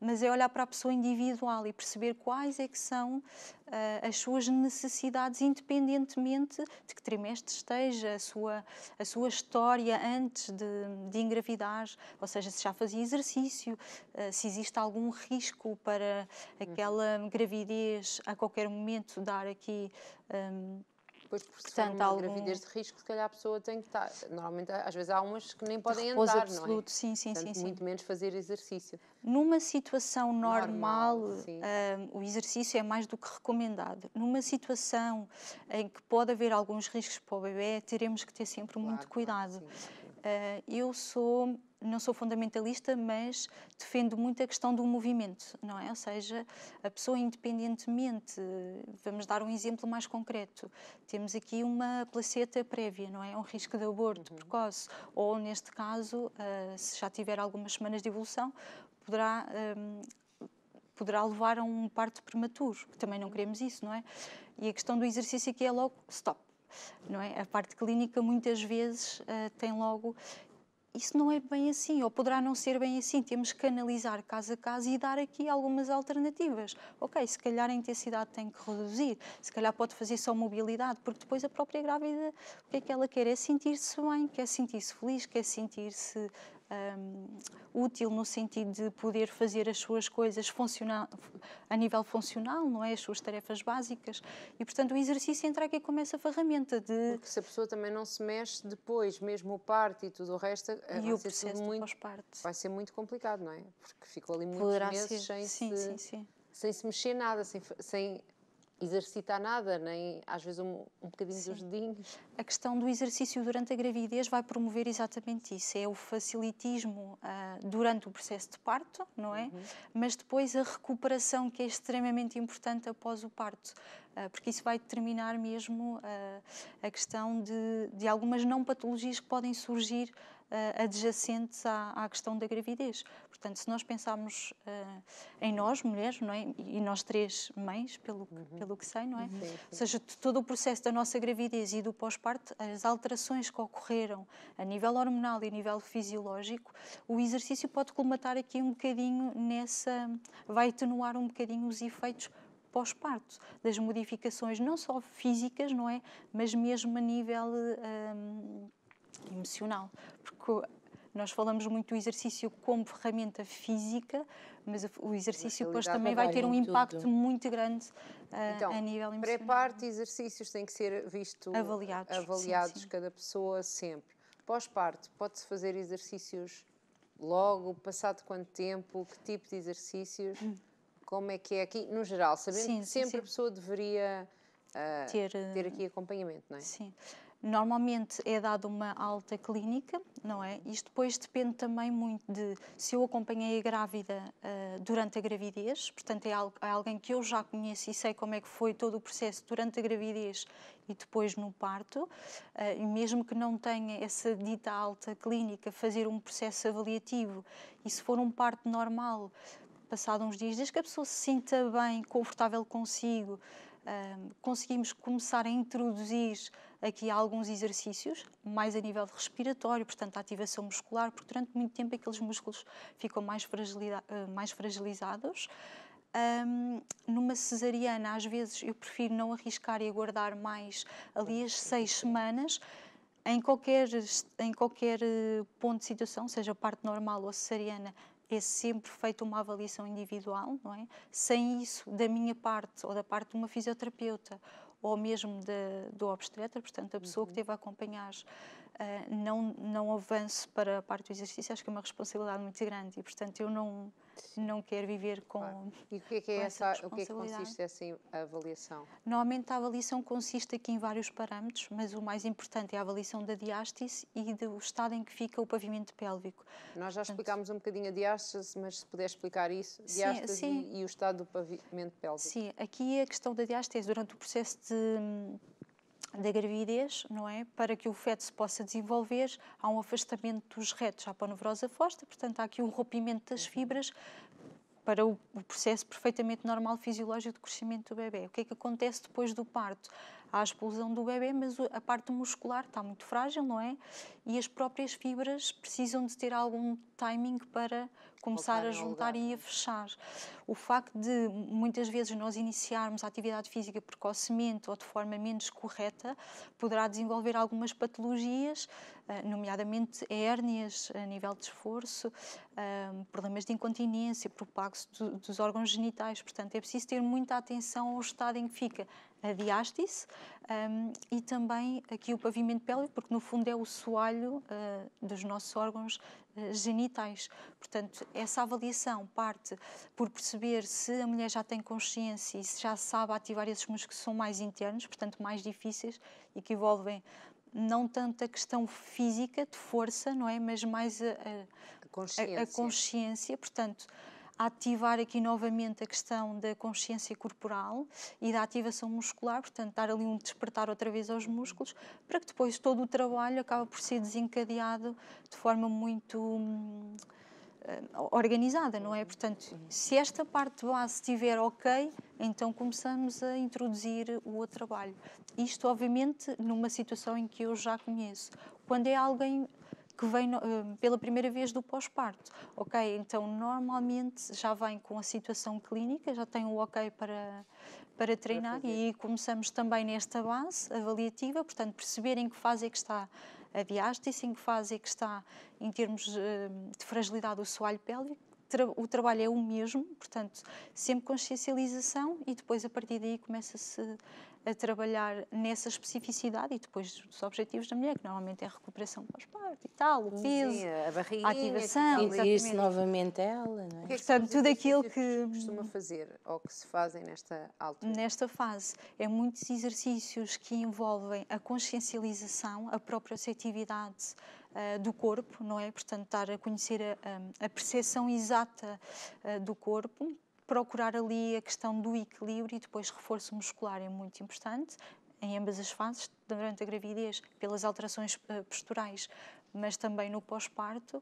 mas é olhar para a pessoa individual e perceber quais é que são as suas necessidades, independentemente de que trimestre esteja, a sua história antes de engravidar, ou seja, se já fazia exercício, se existe algum risco para aquela gravidez a qualquer momento dar aqui... Depois, por se Portanto, for uma gravidez de risco, se calhar a pessoa tem que estar... Normalmente, às vezes há umas que nem podem repouso andar, absoluto, não é? sim. Portanto, muito menos fazer exercício. Numa situação normal, sim. o exercício é mais do que recomendado. Numa situação em que pode haver alguns riscos para o bebê, teremos que ter sempre muito cuidado. Eu não sou fundamentalista, mas defendo muito a questão do movimento, não é? Ou seja, a pessoa independentemente, vamos dar um exemplo mais concreto, temos aqui uma placenta prévia, não é? Um risco de aborto precoce, ou neste caso, se já tiver algumas semanas de evolução, poderá levar a um parto prematuro, que também não queremos isso, não é? E a questão do exercício aqui é logo stop, não é? A parte clínica muitas vezes tem logo... Isso não é bem assim, ou poderá não ser bem assim. Temos que analisar caso a caso e dar aqui algumas alternativas. Ok, se calhar a intensidade tem que reduzir, se calhar pode fazer só mobilidade, porque depois a própria grávida, o que é que ela quer? É sentir-se bem, quer sentir-se feliz, quer sentir-se útil no sentido de poder fazer as suas coisas a nível funcional, não é? As suas tarefas básicas. E, portanto, o exercício entra aqui como essa ferramenta de... Porque se a pessoa também não se mexe depois, mesmo o parto e tudo o resto, E o processo do pós-parto. Vai ser muito complicado, não é? Porque ficou ali muitos Poderá meses ser. sem se mexer nada, sem exercitar nada, nem às vezes um bocadinho dos dedinhos. A questão do exercício durante a gravidez vai promover exatamente isso, é o facilitismo durante o processo de parto, não é? Mas depois a recuperação, que é extremamente importante após o parto, porque isso vai determinar mesmo a questão de algumas não patologias que podem surgir adjacentes à questão da gravidez. Portanto, se nós pensarmos em nós, mulheres, não é? E nós 3 mães, pelo que sei, não é? Sim. Ou seja, todo o processo da nossa gravidez e do pós-parto, as alterações que ocorreram a nível hormonal e a nível fisiológico, o exercício pode colmatar aqui um bocadinho vai atenuar um bocadinho os efeitos pós-parto, das modificações não só físicas, não é? Mas mesmo a nível emocional. Porque nós falamos muito do exercício como ferramenta física, mas o exercício depois também vai ter um impacto muito grande então, a nível emocional. Pré-parto, exercícios têm que ser avaliados sim. cada pessoa sempre. Pós-parto, pode-se fazer exercícios logo, passado quanto tempo, que tipo de exercícios, como é que é aqui, no geral, sabendo que sempre a pessoa deveria ter aqui acompanhamento, não é? Sim. Normalmente é dada uma alta clínica, não é? Isto depois depende também muito de se eu acompanhei a grávida durante a gravidez, portanto é alguém que eu já conheço e sei como é que foi todo o processo durante a gravidez e depois no parto, e mesmo que não tenha essa dita alta clínica, fazer um processo avaliativo e se for um parto normal, passado uns dias, desde que a pessoa se sinta bem, confortável consigo, conseguimos começar a introduzir aqui alguns exercícios, mais a nível respiratório, portanto a ativação muscular, porque durante muito tempo aqueles músculos ficam mais fragilizados. Numa cesariana, às vezes eu prefiro não arriscar e aguardar mais ali as 6 semanas. Em qualquer ponto de situação, seja parte normal ou cesariana, é sempre feita uma avaliação individual, não é? Sem isso, da minha parte ou da parte de uma fisioterapeuta ou mesmo do obstetra, portanto, a pessoa que teve a acompanhar, não avance para a parte do exercício, acho que é uma responsabilidade muito grande e, portanto, eu não quero viver com. Claro. E o que é que o que é que consiste essa avaliação? Normalmente a avaliação consiste aqui em vários parâmetros, mas o mais importante é a avaliação da diástase e do estado em que fica o pavimento pélvico. Nós já explicámos um bocadinho a diástase, mas se puder explicar isso, diástase e o estado do pavimento pélvico. Sim, aqui a questão da diástase durante o processo da gravidez, não é? Para que o feto se possa desenvolver, há um afastamento dos retos, há aponevrose afosta, portanto há aqui um rompimento das fibras para o processo perfeitamente normal fisiológico de crescimento do bebê. O que é que acontece depois do parto? Há a explosão do bebê, mas a parte muscular está muito frágil, não é? E as próprias fibras precisam de ter algum timing para começar a juntar e a fechar. O facto de, muitas vezes, nós iniciarmos a atividade física precocemente ou de forma menos correta, poderá desenvolver algumas patologias, nomeadamente hérnias a nível de esforço, problemas de incontinência, propagos dos órgãos genitais. Portanto, é preciso ter muita atenção ao estado em que fica a diástase e também aqui o pavimento pélvico, porque no fundo é o soalho dos nossos órgãos genitais. Portanto, essa avaliação parte por perceber se a mulher já tem consciência e se já sabe ativar esses músculos que são mais internos, portanto mais difíceis e que envolvem não tanto a questão física de força, não é, mas mais a consciência, portanto, ativar aqui novamente a questão da consciência corporal e da ativação muscular, portanto, dar ali um despertar outra vez aos músculos, para que depois todo o trabalho acabe por ser desencadeado de forma muito organizada, não é? Portanto, se esta parte de base estiver ok, então começamos a introduzir o outro trabalho. Isto, obviamente, numa situação em que eu já conheço. Quando é alguém que vem pela primeira vez do pós-parto, ok? Então, normalmente já vem com a situação clínica, já tem o ok para treinar e aí começamos também nesta base avaliativa, portanto, perceber em que fase é que está a diástase, em que fase é que está em termos de fragilidade do soalho pélvico. O trabalho é o mesmo, portanto, sempre consciencialização e depois a partir daí começa-se a trabalhar nessa especificidade e depois dos objetivos da mulher, que normalmente é a recuperação pós-parto e tal, o peso, a barriguinha, a ativação, isso novamente a ela, não é? Portanto, tudo aquilo que costuma fazer ou que se fazem nesta altura. Nesta fase, é muitos exercícios que envolvem a consciencialização, a proprioceptividade do corpo, não é? Portanto, estar a conhecer a percepção exata do corpo, procurar ali a questão do equilíbrio e depois reforço muscular é muito importante em ambas as fases, durante a gravidez, pelas alterações posturais, mas também no pós-parto,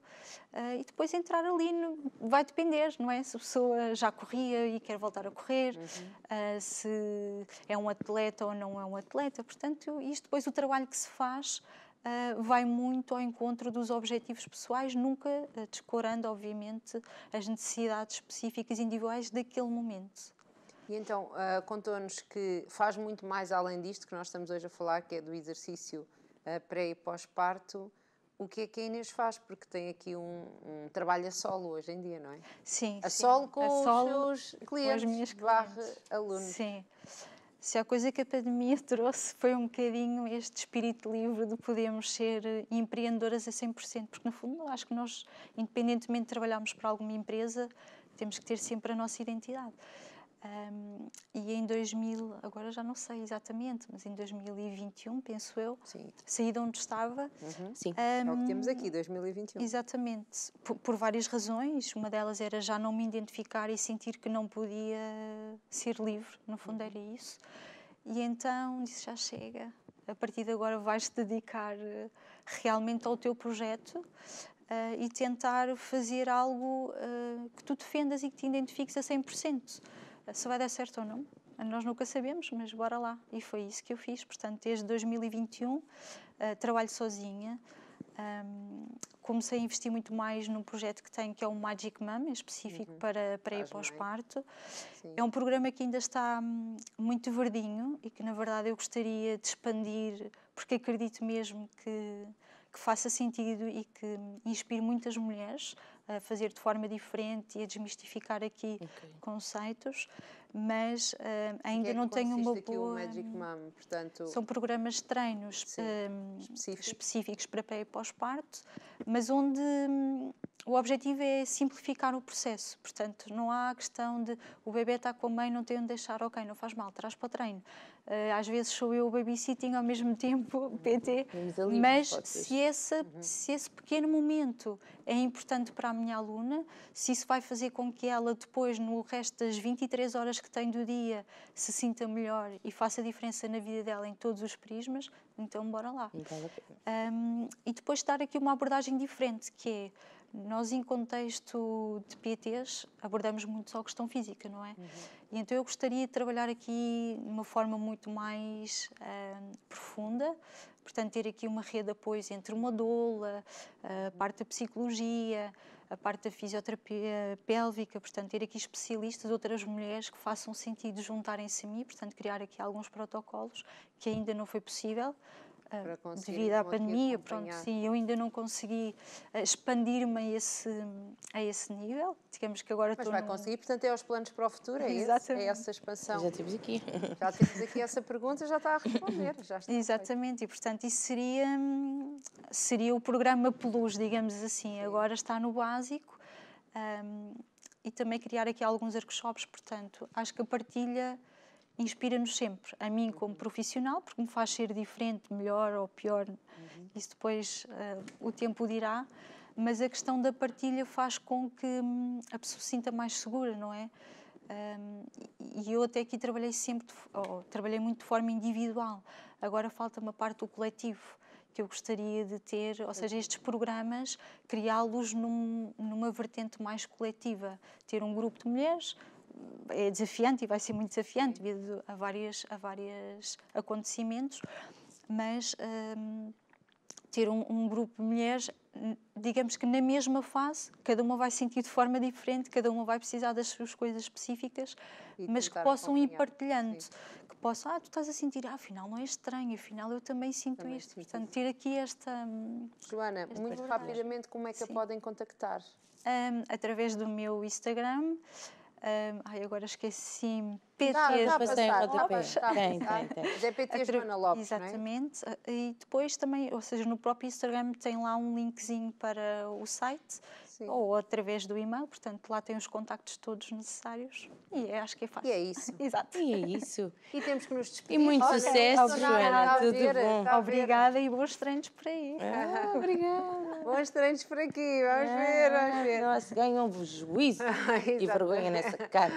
e depois entrar ali, vai depender, não é? Se a pessoa já corria e quer voltar a correr, se é um atleta ou não é um atleta, portanto, isto depois o trabalho que se faz vai muito ao encontro dos objetivos pessoais, nunca descurando, obviamente, as necessidades específicas individuais daquele momento. E então, contou-nos que faz muito mais além disto que nós estamos hoje a falar, que é do exercício pré e pós-parto. O que é que a Inês faz? Porque tem aqui um trabalho a solo hoje em dia, não é? Sim, A sim. solo com os seus clientes, minhas barra clientes. alunos. Sim. Se a coisa que a pandemia trouxe foi um bocadinho este espírito livre de podermos ser empreendedoras a 100%, porque no fundo acho que nós, independentemente de trabalharmos para alguma empresa, temos que ter sempre a nossa identidade. E em 2000, agora já não sei exatamente, mas em 2021, penso eu, Sim. saí de onde estava. Sim. É o que temos aqui, 2021. Exatamente, por várias razões. Uma delas era já não me identificar e sentir que não podia ser livre, no fundo era isso. E então disse, já chega, a partir de agora vais-te dedicar realmente ao teu projeto e tentar fazer algo que tu defendas e que te identifiques a 100%. Se vai dar certo ou não, nós nunca sabemos, mas bora lá. E foi isso que eu fiz. Portanto, desde 2021, trabalho sozinha. Comecei a investir muito mais num projeto que tenho, que é o Magic Mum, específico para ir pós-parto. É um programa que ainda está muito verdinho e que, na verdade, eu gostaria de expandir, porque acredito mesmo que faça sentido e que inspire muitas mulheres a fazer de forma diferente e a desmistificar aqui conceitos, mas ainda não tenho uma boa... O Magic Mum, portanto... São programas de treinos específicos para pré e pós-parto, mas onde o objetivo é simplificar o processo. Portanto, não há a questão de o bebê está com a mãe, não tem onde deixar, ok, não faz mal, traz para o treino. Às vezes sou eu o babysitting ao mesmo tempo, PT, mas se esse pequeno momento é importante para a minha aluna, se isso vai fazer com que ela depois, no resto das 23 horas que tem do dia, se sinta melhor e faça diferença na vida dela em todos os prismas, então bora lá. E depois dar aqui uma abordagem diferente, que é, nós em contexto de PTs abordamos muito só a questão física, não é? E então eu gostaria de trabalhar aqui de uma forma muito mais profunda, portanto ter aqui uma rede de apoio entre uma doula, a parte da psicologia, a parte da fisioterapia pélvica, portanto ter aqui especialistas, outras mulheres que façam sentido juntarem-se a mim, portanto criar aqui alguns protocolos que ainda não foi possível. Devido à pandemia, pronto, sim, eu ainda não consegui expandir-me a esse nível. Digamos que agora mas vai conseguir, portanto, é os planos para o futuro, é essa expansão. Já temos aqui. Já temos aqui essa pergunta, já está a responder. Já está exatamente, feito. E portanto isso seria o programa Plus, digamos assim. Sim. Agora está no básico e também criar aqui alguns workshops, portanto, acho que a partilha inspira-nos sempre, a mim como profissional, porque me faz ser diferente, melhor ou pior, isso depois o tempo dirá, mas a questão da partilha faz com que a pessoa se sinta mais segura, não é? E eu até aqui trabalhei muito de forma individual, agora falta uma parte do coletivo, que eu gostaria de ter, ou seja, estes programas, criá-los numa vertente mais coletiva, ter um grupo de mulheres. É desafiante e vai ser muito desafiante devido a vários acontecimentos, mas ter um grupo de mulheres, digamos que na mesma fase, cada uma vai sentir de forma diferente, cada uma vai precisar das suas coisas específicas, mas que possam ir partilhando, que possam, tu estás a sentir, afinal não é estranho, afinal eu também sinto isto. Portanto, ter aqui esta... Joana, muito rapidamente, como é que a podem contactar? Através do meu Instagram. Agora esqueci-me. Tem. Mas é PT Joana Lopes, exatamente. Não é? E depois também, ou seja, no próprio Instagram tem lá um linkzinho para o site. Sim. Ou através do e-mail, portanto lá tem os contactos todos necessários e acho que é fácil. E é isso. Exato. E é isso. E temos que nos despedir. E muito sucesso, Joana. Tudo bom. Obrigada e bons treinos por aí. Obrigada. Bons treinos por aqui. Vamos ver. Nossa, ganham-vos juízo e vergonha nessa cara.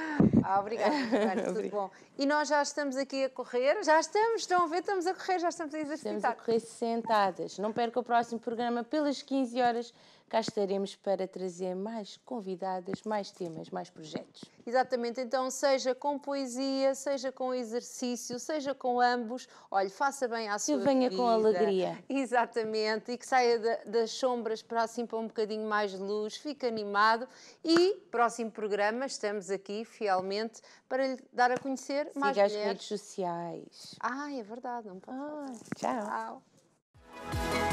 Obrigada, Joana. Tudo bom. E nós já estamos aqui a correr. Já estamos, estão a ver, estamos a correr, já estamos a exercitar. Estamos a correr sentadas. Não perca o próximo programa pelas 15 horas. Cá estaremos para trazer mais convidadas, mais temas, mais projetos. Exatamente, então seja com poesia, seja com exercício, seja com ambos, olhe, faça bem à sua vida. venha com alegria. Exatamente, e que saia das sombras para um bocadinho mais de luz, fique animado e próximo programa estamos aqui fielmente para lhe dar a conhecer mais Siga as mulheres. redes sociais. É verdade, não pode faltar. Tchau. Tchau.